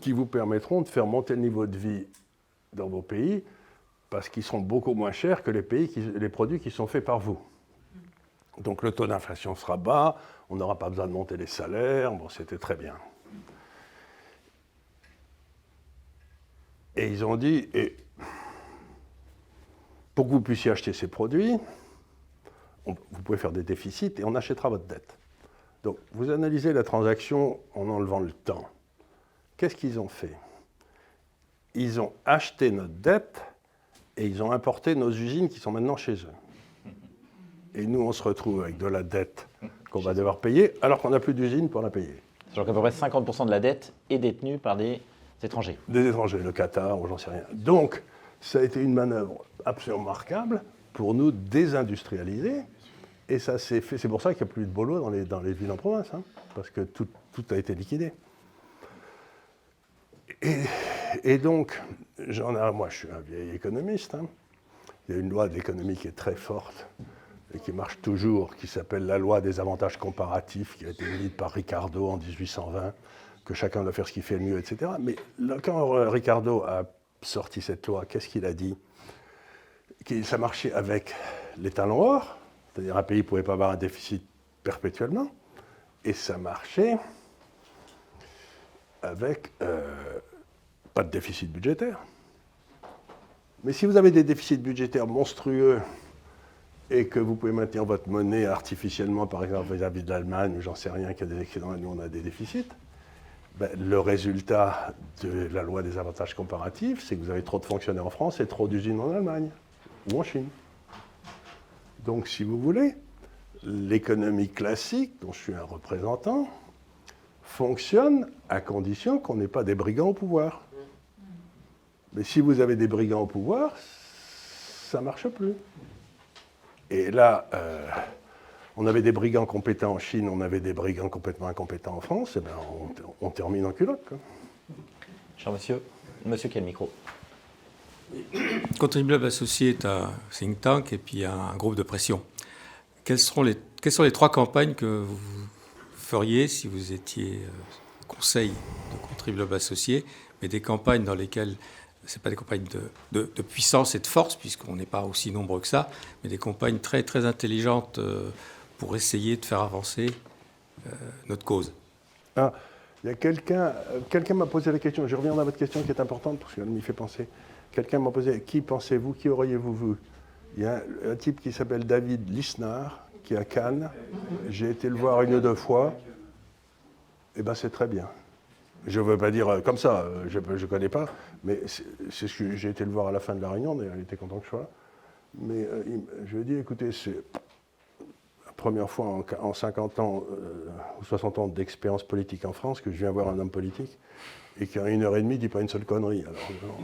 S1: qui vous permettront de faire monter le niveau de vie dans vos pays, parce qu'ils seront beaucoup moins chers que les produits qui sont faits par vous. Donc le taux d'inflation sera bas, on n'aura pas besoin de monter les salaires, bon, c'était très bien. Et ils ont dit, pour que vous puissiez acheter ces produits, vous pouvez faire des déficits et on achètera votre dette. Donc vous analysez la transaction en enlevant le temps. Qu'est-ce qu'ils ont fait? Ils ont acheté notre dette et ils ont importé nos usines qui sont maintenant chez eux. Et nous, on se retrouve avec de la dette qu'on va devoir payer alors qu'on n'a plus d'usine pour la payer.
S3: Genre qu'à peu près 50% de la dette est détenue par des étrangers.
S1: Des étrangers, le Qatar ou j'en sais rien. Donc, ça a été une manœuvre absolument remarquable pour nous désindustrialiser. Et ça s'est fait. C'est pour ça qu'il n'y a plus de boulot dans les villes en province, hein, parce que tout a été liquidé. Et donc, moi je suis un vieil économiste, hein. Il y a une loi de l'économie qui est très forte et qui marche toujours, qui s'appelle la loi des avantages comparatifs, qui a été écrite par Ricardo en 1820, que chacun doit faire ce qu'il fait le mieux, etc. Mais quand Ricardo a sorti cette loi, qu'est-ce qu'il a dit? Ça marchait avec les talons or, c'est-à-dire un pays ne pouvait pas avoir un déficit perpétuellement, et ça marchait avec pas de déficit budgétaire. Mais si vous avez des déficits budgétaires monstrueux et que vous pouvez maintenir votre monnaie artificiellement, par exemple vis-à-vis de l'Allemagne, ou j'en sais rien, qui a des excédents et nous on a des déficits, ben, le résultat de la loi des avantages comparatifs, c'est que vous avez trop de fonctionnaires en France et trop d'usines en Allemagne ou en Chine. Donc, si vous voulez, l'économie classique, dont je suis un représentant, fonctionne à condition qu'on n'ait pas des brigands au pouvoir. Mais si vous avez des brigands au pouvoir, ça ne marche plus. Et là, on avait des brigands compétents en Chine, on avait des brigands complètement incompétents en France, et bien on termine en culotte, quoi.
S3: Cher monsieur, monsieur qui a le micro.
S7: Contribuable associé est un think tank et puis un groupe de pression. Quelles sont les 3 campagnes que vous feriez si vous étiez conseil de contribuable associé, mais des campagnes dans lesquelles ce n'est pas des campagnes de puissance et de force, puisqu'on n'est pas aussi nombreux que ça, mais des campagnes très, très intelligentes pour essayer de faire avancer notre cause.
S1: Ah, il y a quelqu'un m'a posé la question, je reviens à votre question qui est importante, parce qu'elle m'y fait penser. Quelqu'un m'a posé, qui pensez-vous, qui auriez-vous vu? Il y a un type qui s'appelle David Lisnard, qui est à Cannes. J'ai été le voir 1 ou 2 fois. Eh bien, c'est très bien. Je ne veux pas dire comme ça, je ne connais pas, mais c'est ce que j'ai été le voir à la fin de la réunion, d'ailleurs, il était content que je sois là. Mais je lui ai dit, écoutez, c'est la première fois en 50 ans ou 60 ans d'expérience politique en France que je viens voir un homme politique et qu'en 1h30, il ne dit pas une seule connerie. Alors,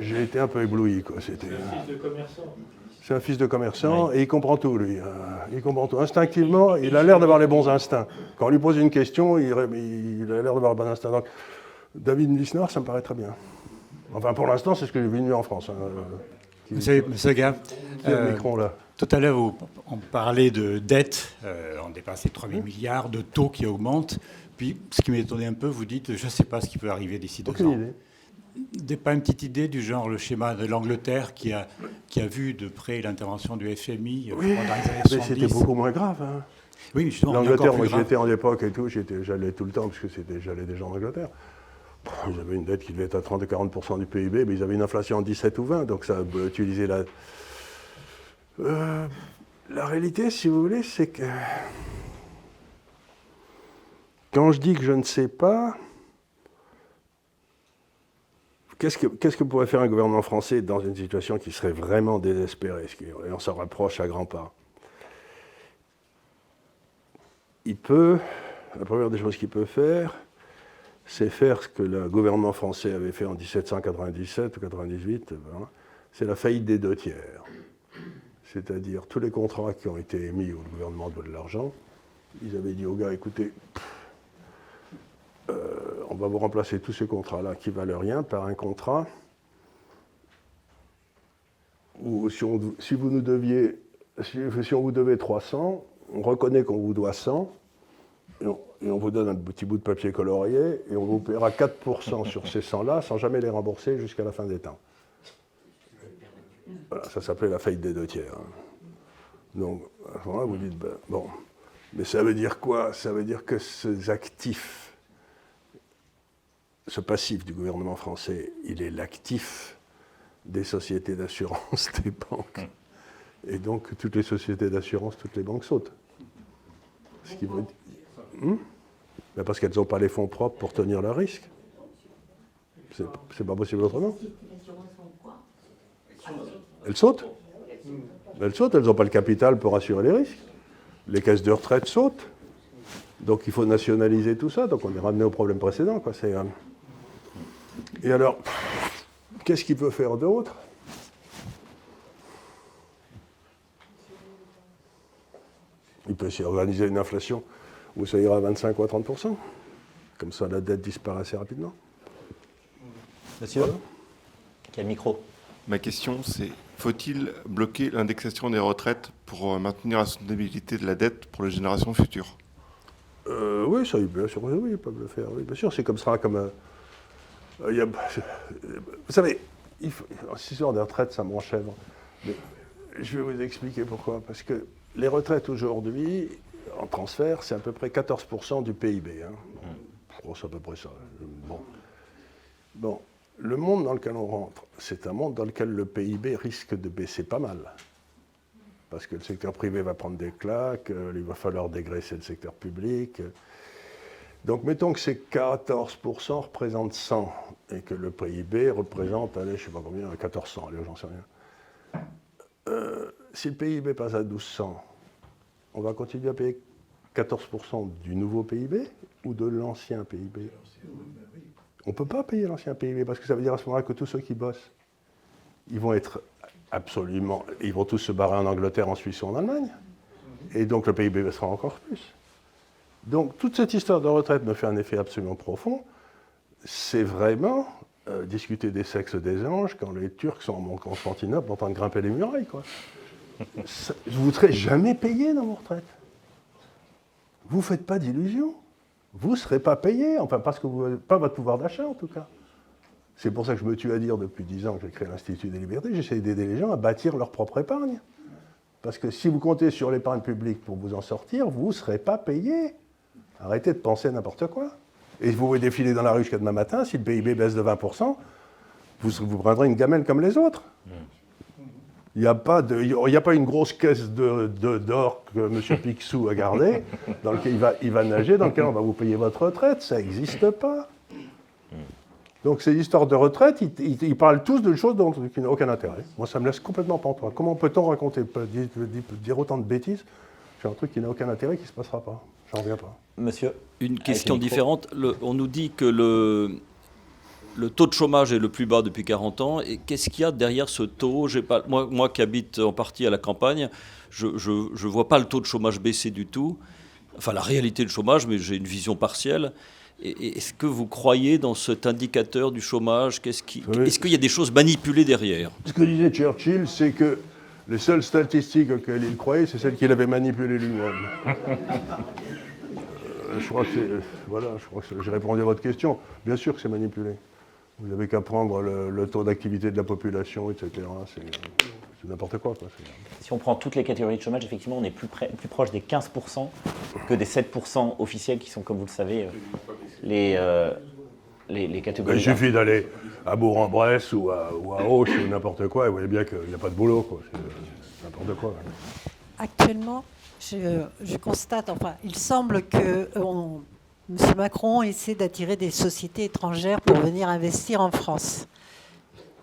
S1: j'ai été un peu ébloui, quoi. C'était un fils de commerçant. C'est un fils de commerçant, oui. Et il comprend tout, lui. Il comprend tout. Instinctivement, il a l'air d'avoir les bons instincts. Quand on lui pose une question, il a l'air d'avoir les bons instincts. Donc, David Lisnard, ça me paraît très bien. Enfin, pour l'instant, c'est ce que j'ai vu en France.
S8: Monsieur Gars,
S1: là.
S8: Tout à l'heure, on parlait de dette, on dépasse les 3 000 milliards, de taux qui augmentent. Puis, ce qui m'étonnait un peu, vous dites, je ne sais pas ce qui peut arriver d'ici 2 ans.
S1: Aucune idée.
S8: Pas une petite idée du genre le schéma de l'Angleterre qui a vu de près l'intervention du FMI
S1: oui,
S8: dans les années 70.
S1: Mais c'était beaucoup moins grave. Hein.
S8: Oui, justement.
S1: L'Angleterre, moi j'y étais en époque et tout, j'allais tout le temps parce que j'allais déjà en Angleterre. Ils avaient une dette qui devait être à 30 et 40% du PIB, mais ils avaient une inflation en 17 ou 20, donc ça a utilisé la... la réalité, si vous voulez, c'est que... Quand je dis que je ne sais pas... Qu'est-ce que pourrait faire un gouvernement français dans une situation qui serait vraiment désespérée, et on s'en rapproche à grands pas? La première des choses qu'il peut faire, c'est faire ce que le gouvernement français avait fait en 1797 ou 98, c'est la faillite des 2 tiers. C'est-à-dire tous les contrats qui ont été émis où le gouvernement doit de l'argent, ils avaient dit aux gars, écoutez, on va vous remplacer tous ces contrats-là qui valent rien par un contrat si vous nous deviez, si on vous devait 300, on reconnaît qu'on vous doit 100, et on vous donne un petit bout de papier colorié, et on vous paiera 4% sur ces 100-là, sans jamais les rembourser jusqu'à la fin des temps. Voilà, ça s'appelait la faillite des 2/3. Hein. Donc, à ce moment-là, vous dites, ben, bon, mais ça veut dire quoi? Ça veut dire que ces actifs, ce passif du gouvernement français, il est l'actif des sociétés d'assurance, des banques. Et donc, toutes les sociétés d'assurance, toutes les banques sautent. Ce qui veut dire... Ben parce qu'elles n'ont pas les fonds propres pour tenir leurs risques. C'est pas possible autrement. Elles sautent. Elles sautent, elles n'ont pas le capital pour assurer les risques. Les caisses de retraite sautent. Donc il faut nationaliser tout ça. Donc on est ramené au problème précédent, quoi. Et alors, qu'est-ce qu'il peut faire d'autre? Il peut essayer d'organiser une inflation où ça ira à 25 ou à 30%. Comme ça, la dette disparaît assez rapidement.
S3: Monsieur, qui a le micro.
S9: Ma question, c'est faut-il bloquer l'indexation des retraites pour maintenir la soutenabilité de la dette pour les générations futures?
S1: Oui, ça, bien sûr, oui, ils peuvent le faire. Oui, bien sûr, c'est comme ça, comme... vous savez, cette histoire des retraites, ça m'enchèvre. Mais je vais vous expliquer pourquoi. Parce que les retraites aujourd'hui, en transfert, c'est à peu près 14% du PIB. Hein. Je crois que c'est à peu près ça. Bon, le monde dans lequel on rentre, c'est un monde dans lequel le PIB risque de baisser pas mal. Parce que le secteur privé va prendre des claques, il va falloir dégraisser le secteur public. Donc mettons que ces 14% représentent 100 et que le PIB représente, allez, je ne sais pas combien, 1400, allez, j'en sais rien. Si le PIB passe à 1200, on va continuer à payer 14% du nouveau PIB ou de l'ancien PIB? On ne peut pas payer l'ancien PIB parce que ça veut dire à ce moment-là que tous ceux qui bossent, ils vont être absolument, ils vont tous se barrer en Angleterre, en Suisse ou en Allemagne. Et donc le PIB baissera encore plus. Donc toute cette histoire de retraite me fait un effet absolument profond. C'est vraiment discuter des sexes des anges quand les Turcs sont en Constantinople en train de grimper les murailles, quoi. Vous ne serez jamais payé dans vos retraites. Vous ne faites pas d'illusions. Vous ne serez pas payé, enfin parce que vous n'avez pas votre pouvoir d'achat en tout cas. C'est pour ça que je me tue à dire depuis 10 ans que j'ai créé l'Institut des libertés, j'essaie d'aider les gens à bâtir leur propre épargne. Parce que si vous comptez sur l'épargne publique pour vous en sortir, vous ne serez pas payé. Arrêtez de penser n'importe quoi. Et vous pouvez défiler dans la rue jusqu'à demain matin, si le PIB baisse de 20%, vous prendrez une gamelle comme les autres. Il n'y a pas une grosse caisse d'or que M. Picsou a gardée, dans laquelle il va nager, dans laquelle on va vous payer votre retraite. Ça n'existe pas. Donc ces histoires de retraite, ils parlent tous de choses qui n'ont aucun intérêt. Moi, ça me laisse complètement pantois. Comment peut-on raconter, dire autant de bêtises sur un truc qui n'a aucun intérêt, qui ne se passera pas? J'en reviens pas.
S3: Monsieur.
S10: Une question différente. On nous dit que le taux de chômage est le plus bas depuis 40 ans. Et qu'est-ce qu'il y a derrière ce taux? Moi qui habite en partie à la campagne, je ne vois pas le taux de chômage baisser du tout. Enfin, la réalité du chômage, mais j'ai une vision partielle. Et est-ce que vous croyez dans cet indicateur du chômage? Est-ce qu'il y a des choses manipulées derrière?
S1: Ce que disait Churchill, c'est que les seules statistiques auxquelles il croyait, c'est celles qu'il avait manipulées lui-même. Je crois que j'ai répondu à votre question. Bien sûr que c'est manipulé. Vous n'avez qu'à prendre le taux d'activité de la population, etc. C'est n'importe quoi.
S3: Si on prend toutes les catégories de chômage, effectivement, on est plus proche des 15% que des 7% officiels qui sont, comme vous le savez, les catégories.
S1: Il suffit d'aller à Bourg-en-Bresse ou à Auch ou n'importe quoi, et vous voyez bien qu'il n'y a pas de boulot, quoi. C'est n'importe quoi.
S11: Actuellement, je constate, enfin, il semble que M. Macron essaie d'attirer des sociétés étrangères pour venir investir en France,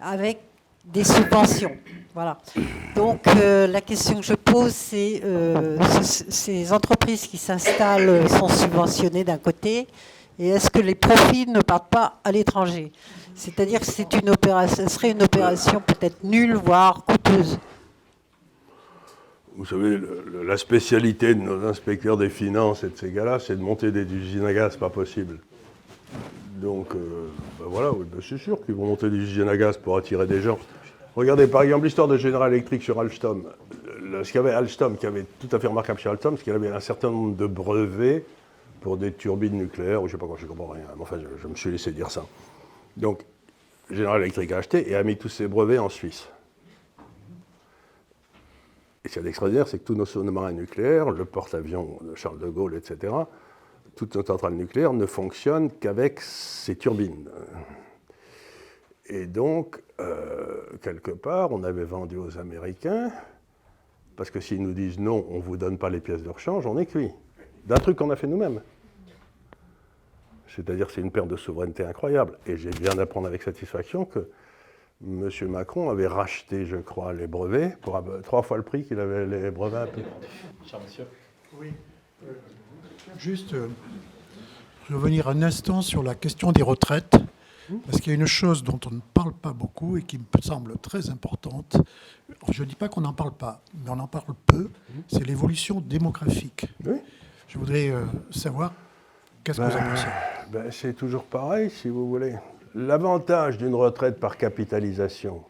S11: avec des subventions. Voilà. Donc la question que je pose, c'est ces entreprises qui s'installent sont subventionnées d'un côté, et est-ce que les profits ne partent pas à l'étranger? C'est-à-dire que ce serait une opération peut-être nulle, voire coûteuse.
S1: Vous savez, la spécialité de nos inspecteurs des finances et de ces gars-là, c'est de monter des usines à gaz, pas possible. Donc, voilà, oui, c'est sûr qu'ils vont monter des usines à gaz pour attirer des gens. Regardez, par exemple, l'histoire de General Electric sur Alstom. Ce qu'il y avait Alstom, qui avait tout à fait remarquable chez Alstom, c'est qu'il avait un certain nombre de brevets pour des turbines nucléaires, ou je ne sais pas quoi, je ne comprends rien. Mais enfin, je me suis laissé dire ça. Donc, General Electric a acheté et a mis tous ses brevets en Suisse. Et ce qu'il y a d'extraordinaire, c'est que tous nos sous-marins nucléaires, le porte-avions de Charles de Gaulle, etc., toutes nos centrales nucléaires ne fonctionnent qu'avec ces turbines. Et donc, quelque part, on avait vendu aux Américains, parce que s'ils nous disent non, on ne vous donne pas les pièces de rechange, on est cuit. D'un truc qu'on a fait nous-mêmes. C'est-à-dire que c'est une perte de souveraineté incroyable. Et j'ai bien d'apprendre avec satisfaction que M. Macron avait racheté, je crois, les brevets pour 3 fois le prix qu'il avait les brevets à payer.
S2: Cher monsieur.
S12: Oui. Juste revenir un instant sur la question des retraites, parce qu'il y a une chose dont on ne parle pas beaucoup et qui me semble très importante. Alors, je ne dis pas qu'on n'en parle pas, mais on en parle peu, c'est l'évolution démographique.
S1: Oui.
S12: Je voudrais savoir qu'est-ce que vous en pensez.
S1: C'est toujours pareil, si vous voulez. L'avantage d'une retraite par capitalisation,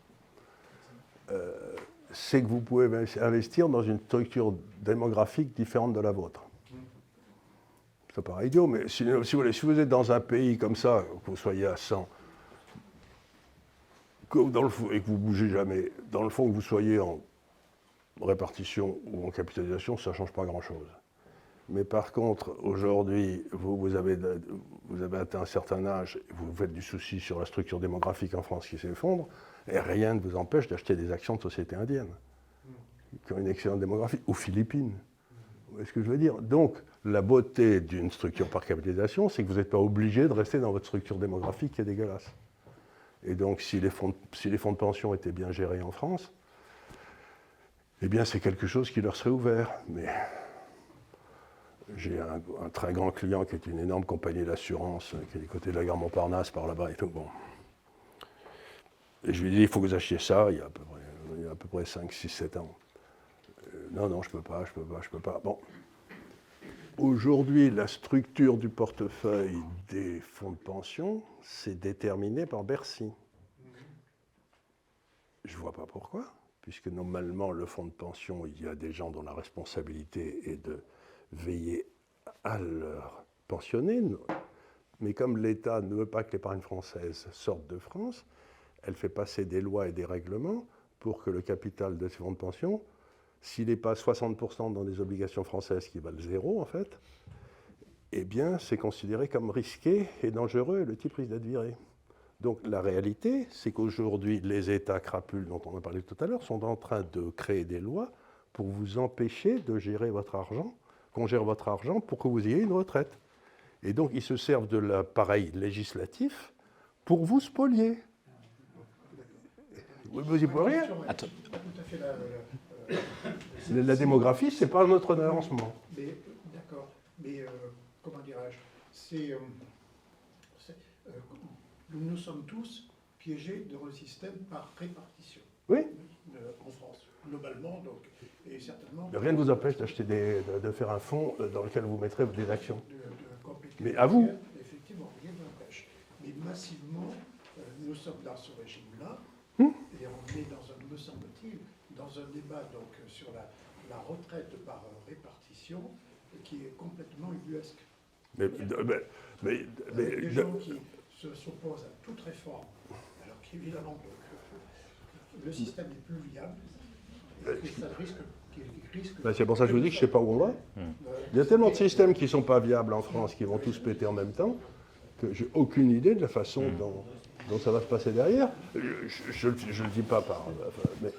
S1: c'est que vous pouvez investir dans une structure démographique différente de la vôtre. Ça paraît idiot, mais si vous êtes dans un pays comme ça, que vous soyez à 100, et que vous ne bougez jamais, dans le fond, que vous soyez en répartition ou en capitalisation, ça ne change pas grand-chose. Mais par contre, aujourd'hui, vous avez atteint un certain âge, vous faites du souci sur la structure démographique en France qui s'effondre, et rien ne vous empêche d'acheter des actions de sociétés indiennes, qui ont une excellente démographie, ou philippines. Vous voyez ce que je veux dire? Donc, la beauté d'une structure par capitalisation, c'est que vous n'êtes pas obligé de rester dans votre structure démographique qui est dégueulasse. Et donc, si les fonds de pension étaient bien gérés en France, eh bien, c'est quelque chose qui leur serait ouvert. Mais j'ai un très grand client qui est une énorme compagnie d'assurance, qui est du côté de la gare Montparnasse, par là-bas et tout. Bon. Et je lui ai dit, il faut que vous achetiez ça, il y a à peu près 5, 6, 7 ans. Non, je peux pas. Bon. Aujourd'hui, la structure du portefeuille des fonds de pension, c'est déterminé par Bercy. Je ne vois pas pourquoi, puisque normalement, le fonds de pension, il y a des gens dont la responsabilité est de veiller à leurs pensionnés. Mais comme l'État ne veut pas que l'épargne française sorte de France, elle fait passer des lois et des règlements pour que le capital de ces fonds de pension, s'il n'est pas 60% dans des obligations françaises qui valent 0, en fait, eh bien, c'est considéré comme risqué et dangereux, et le type risque d'être viré. Donc, la réalité, c'est qu'aujourd'hui, les États crapules dont on a parlé tout à l'heure sont en train de créer des lois pour vous empêcher de gérer votre argent, qu'on gère votre argent pour que vous ayez une retraite. Et donc, ils se servent de l'appareil législatif pour vous spolier. Vous y pouvez rien.
S2: Attends.
S1: La démographie, ce n'est pas notre honneur en ce moment.
S12: D'accord. Mais comment dirais-je, nous sommes tous piégés dans le système par répartition.
S1: Oui.
S12: En France, globalement, donc, et certainement.
S1: Mais rien ne vous empêche d'acheter de faire un fonds dans lequel vous mettrez des actions. Mais à vous.
S12: Effectivement, rien ne m'empêche. Mais massivement, nous sommes dans ce régime-là, et on est dans un, me semble-t-il, dans un débat donc, sur la retraite par répartition qui est complètement ubuesque.
S1: Mais
S12: des gens qui s'opposent à toute réforme, alors qu'évidemment donc, le système n'est plus viable, et ça risque.
S1: C'est pour ça que je vous dis que je ne sais pas où on va. Il y a tellement de systèmes qui ne sont pas viables en France, qui vont tous péter en même temps, que j'ai aucune idée de la façon dont ça va se passer derrière. Je ne le dis pas mais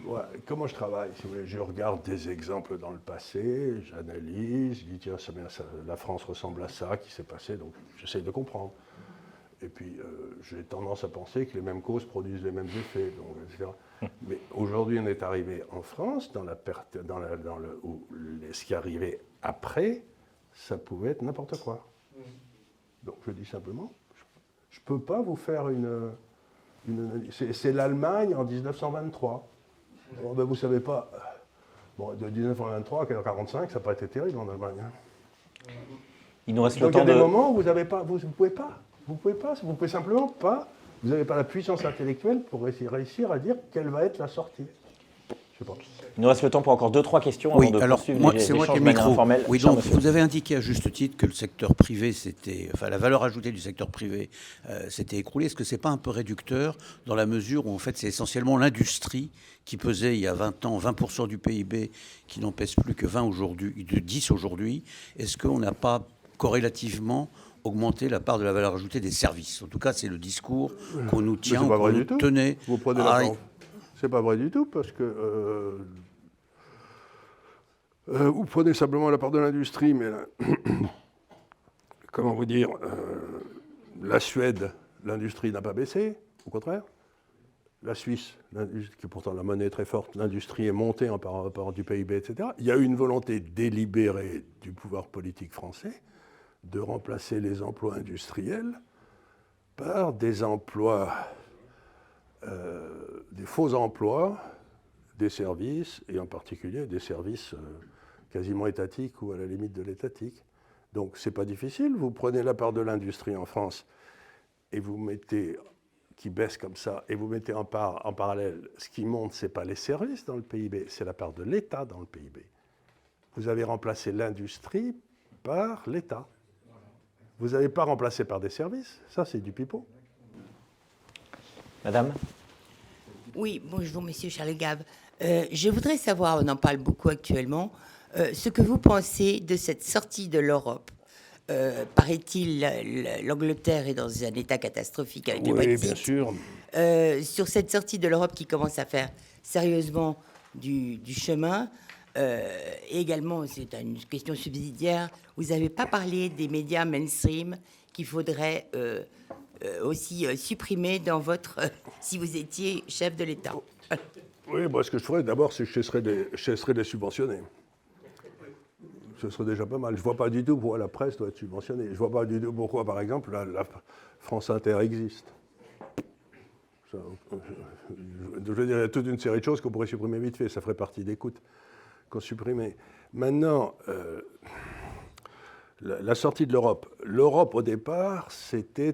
S1: ouais, comment je travaille, si vous voulez, je regarde des exemples dans le passé, j'analyse, je dis tiens, la France ressemble à ça qui s'est passé, donc j'essaye de comprendre. Et puis j'ai tendance à penser que les mêmes causes produisent les mêmes effets, donc, etc. Mais aujourd'hui, on est arrivé en France, ce qui est arrivé après, ça pouvait être n'importe quoi. Donc je dis simplement, je ne peux pas vous faire une c'est l'Allemagne en 1923. Bon, ben, vous ne savez pas, bon, de 1923 à 1945, ça n'a pas été terrible en Allemagne.
S3: Il nous reste
S1: donc
S3: le temps
S1: il y a des moments où vous ne pouvez pas. Vous pouvez simplement pas Vous n'avez pas la puissance intellectuelle pour réussir à dire quelle va être la sortie. Je sais pas.
S3: Il nous reste le temps pour encore 2-3 questions avant
S13: Oui,
S3: de
S13: alors
S3: poursuivre
S13: moi,
S3: les
S13: c'est moi qui ai
S3: échanges
S13: le
S3: de manière
S13: micro.
S3: informelle.
S13: Oui,
S3: Cher
S13: donc
S3: monsieur.
S13: vous avez indiqué à juste titre que le secteur privé, enfin la valeur ajoutée du secteur privé s'était écroulée. Est-ce que c'est pas un peu réducteur dans la mesure où en fait c'est essentiellement l'industrie qui pesait il y a 20 ans 20% du PIB, qui n'en pèse plus que 20 aujourd'hui, de 10 aujourd'hui. Est-ce qu'on n'a pas corrélativement augmenté la part de la valeur ajoutée des services? En tout cas, c'est le discours qu'on nous tient,
S1: c'est pas
S13: qu'on
S1: vrai
S13: nous
S1: du tout.
S13: tenait.
S1: Vous prenez c'est pas vrai du tout, parce que vous prenez simplement la part de l'industrie, mais comment vous dire, la Suède, l'industrie n'a pas baissé, au contraire. La Suisse, qui pourtant la monnaie est très forte, l'industrie est montée par rapport du PIB, etc. Il y a eu une volonté délibérée du pouvoir politique français de remplacer les emplois industriels par des emplois, des faux emplois, des services, et en particulier des services quasiment étatiques ou à la limite de l'étatique. Donc c'est pas difficile, vous prenez la part de l'industrie en France et vous mettez, qui baisse comme ça, et vous mettez en parallèle, ce qui monte, c'est pas les services dans le PIB, c'est la part de l'État dans le PIB. Vous avez remplacé l'industrie par l'État. Vous n'avez pas remplacé par des services, ça c'est du pipeau.
S3: Madame?
S14: Oui, bonjour Monsieur Charles Gave. Je voudrais savoir, on en parle beaucoup actuellement, ce que vous pensez de cette sortie de l'Europe. Paraît-il, l'Angleterre est dans un état catastrophique avec le Brexit.
S1: Oui, bien sûr.
S14: Sur cette sortie de l'Europe qui commence à faire sérieusement du chemin, et également, c'est une question subsidiaire, vous n'avez pas parlé des médias mainstream qu'il faudrait aussi supprimer dans votre... si vous étiez chef de l'État.
S1: Oui, moi, ce que je ferais d'abord, c'est que je cesserais de les subventionner. Ce serait déjà pas mal. Je ne vois pas du tout pourquoi la presse doit être subventionnée. Je ne vois pas du tout pourquoi, par exemple, la France Inter existe. Ça, je veux dire, il y a toute une série de choses qu'on pourrait supprimer vite fait. Ça ferait partie des coûts qu'on supprimait. Maintenant, la sortie de l'Europe. L'Europe, au départ, c'était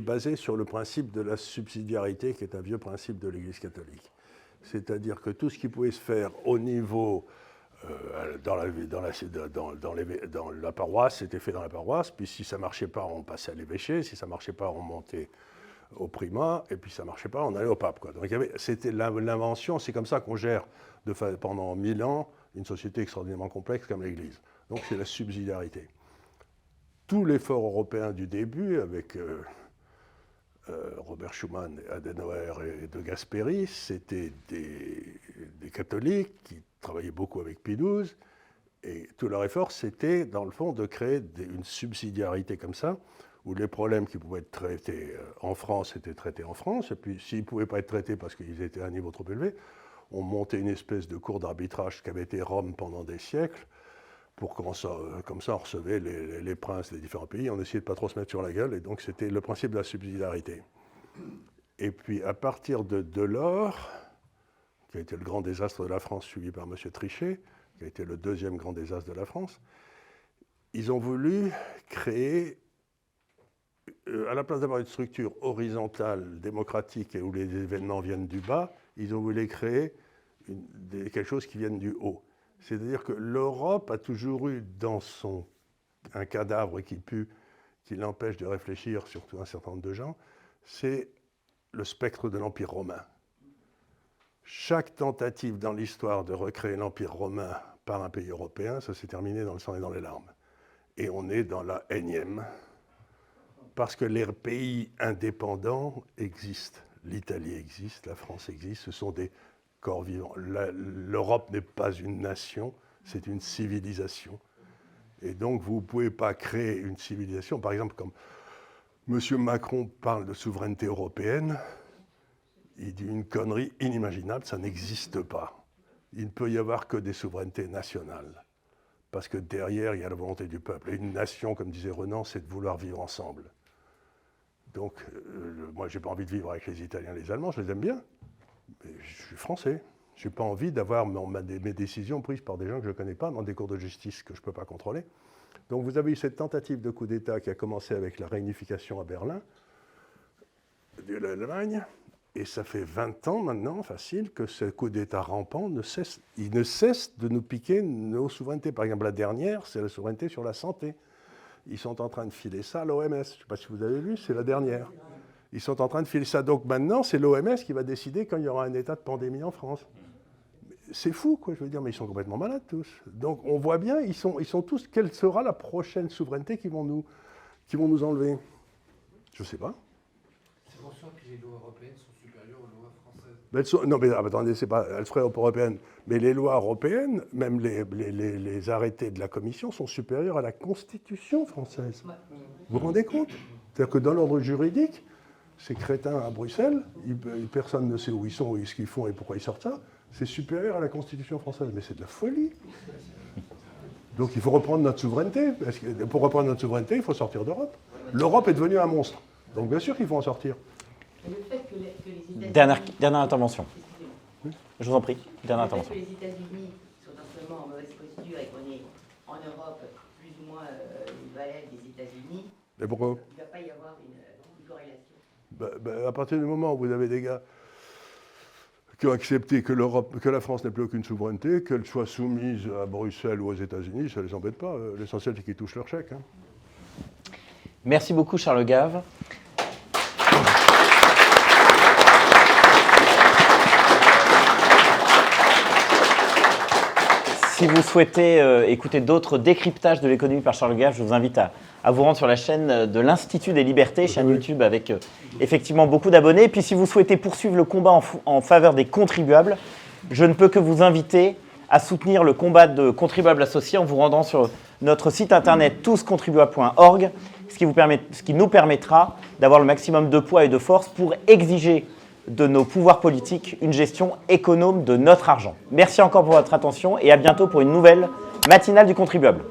S1: basé sur le principe de la subsidiarité, qui est un vieux principe de l'Église catholique. C'est-à-dire que tout ce qui pouvait se faire au niveau... dans la paroisse, c'était fait dans la paroisse, puis si ça ne marchait pas, on passait à l'évêché, si ça ne marchait pas, on montait au primat, et puis si ça ne marchait pas, on allait au pape, quoi. Donc c'était l'invention, c'est comme ça qu'on gère pendant 1000 ans une société extraordinairement complexe comme l'Église. Donc c'est la subsidiarité. Tout l'effort européen du début, avec Robert Schuman, Adenauer et De Gasperi, c'était des catholiques qui travaillaient beaucoup avec Pie XII, et tout leur effort, c'était, dans le fond, de créer une subsidiarité comme ça, où les problèmes qui pouvaient être traités en France étaient traités en France, et puis s'ils ne pouvaient pas être traités parce qu'ils étaient à un niveau trop élevé, on montait une espèce de cour d'arbitrage qu'avait été Rome pendant des siècles, pour comme ça on recevait les princes des différents pays, on essayait de ne pas trop se mettre sur la gueule, et donc c'était le principe de la subsidiarité. Et puis à partir de Delors, qui a été le grand désastre de la France, suivi par M. Trichet, qui a été le deuxième grand désastre de la France, ils ont voulu créer, à la place d'avoir une structure horizontale, démocratique, et où les événements viennent du bas, ils ont voulu créer quelque chose qui vienne du haut. C'est-à-dire que l'Europe a toujours eu dans un cadavre qui pue, qui l'empêche de réfléchir, surtout un certain nombre de gens, c'est le spectre de l'Empire romain. Chaque tentative dans l'histoire de recréer l'Empire romain par un pays européen, ça s'est terminé dans le sang et dans les larmes. Et on est dans la énième, parce que les pays indépendants existent. L'Italie existe, la France existe, ce sont des corps vivants. L'Europe n'est pas une nation, c'est une civilisation. Et donc, vous ne pouvez pas créer une civilisation. Par exemple, comme M. Macron parle de souveraineté européenne, il dit une connerie inimaginable, ça n'existe pas. Il ne peut y avoir que des souverainetés nationales. Parce que derrière, il y a la volonté du peuple. Et une nation, comme disait Renan, c'est de vouloir vivre ensemble. Donc, moi, je n'ai pas envie de vivre avec les Italiens et les Allemands, je les aime bien. Mais je suis français. Je n'ai pas envie d'avoir mes décisions prises par des gens que je ne connais pas dans des cours de justice que je ne peux pas contrôler. Donc vous avez eu cette tentative de coup d'État qui a commencé avec la réunification à Berlin. de l'Allemagne. Et ça fait 20 ans maintenant, facile, que ce coup d'État rampant ne cesse de nous piquer nos souverainetés. Par exemple, la dernière, c'est la souveraineté sur la santé. Ils sont en train de filer ça à l'OMS. Je ne sais pas si vous avez vu, c'est la dernière. Ils sont en train de filer ça. Donc maintenant, c'est l'OMS qui va décider quand il y aura un état de pandémie en France. C'est fou, quoi, je veux dire, mais ils sont complètement malades tous. Donc on voit bien, ils sont tous... Quelle sera la prochaine souveraineté qui vont nous enlever? Je ne sais pas.
S5: C'est pour ça que les lois européennes sont supérieures aux lois françaises.
S1: Non, mais attendez, c'est pas, elles seraient européennes. Mais les lois européennes, même les arrêtés de la Commission, sont supérieurs à la Constitution française. Vous vous rendez compte? C'est-à-dire que dans l'ordre juridique, ces crétins à Bruxelles, personne ne sait où ils sont, ce qu'ils font et pourquoi ils sortent ça. C'est supérieur à la Constitution française. Mais c'est de la folie. Donc il faut reprendre notre souveraineté. Parce que pour reprendre notre souveraineté, il faut sortir d'Europe. L'Europe est devenue un monstre. Donc bien sûr qu'il faut en sortir.
S14: Le fait que les États-Unis...
S3: Dernière intervention. Je vous en prie, dernière intervention.
S14: Le fait que les États-Unis sont en ce moment en mauvaise posture et qu'on est en Europe plus ou moins une valet des États-Unis,
S1: Mais pourquoi?
S14: il ne va pas y avoir une corrélation.
S1: À partir du moment où vous avez des gars qui ont accepté que la France n'ait plus aucune souveraineté, qu'elle soit soumise à Bruxelles ou aux États-Unis, ça ne les embête pas. L'essentiel, c'est qu'ils touchent leur chèque. Hein.
S3: Merci beaucoup, Charles Gave. Si vous souhaitez écouter d'autres décryptages de l'économie par Charles Gave, je vous invite à vous rendre sur la chaîne de l'Institut des Libertés, chaîne YouTube avec effectivement beaucoup d'abonnés. Et puis si vous souhaitez poursuivre le combat en faveur des contribuables, je ne peux que vous inviter à soutenir le combat de contribuables associés en vous rendant sur notre site internet touscontribuables.org, ce qui nous permettra d'avoir le maximum de poids et de force pour exiger de nos pouvoirs politiques une gestion économe de notre argent. Merci encore pour votre attention et à bientôt pour une nouvelle matinale du contribuable.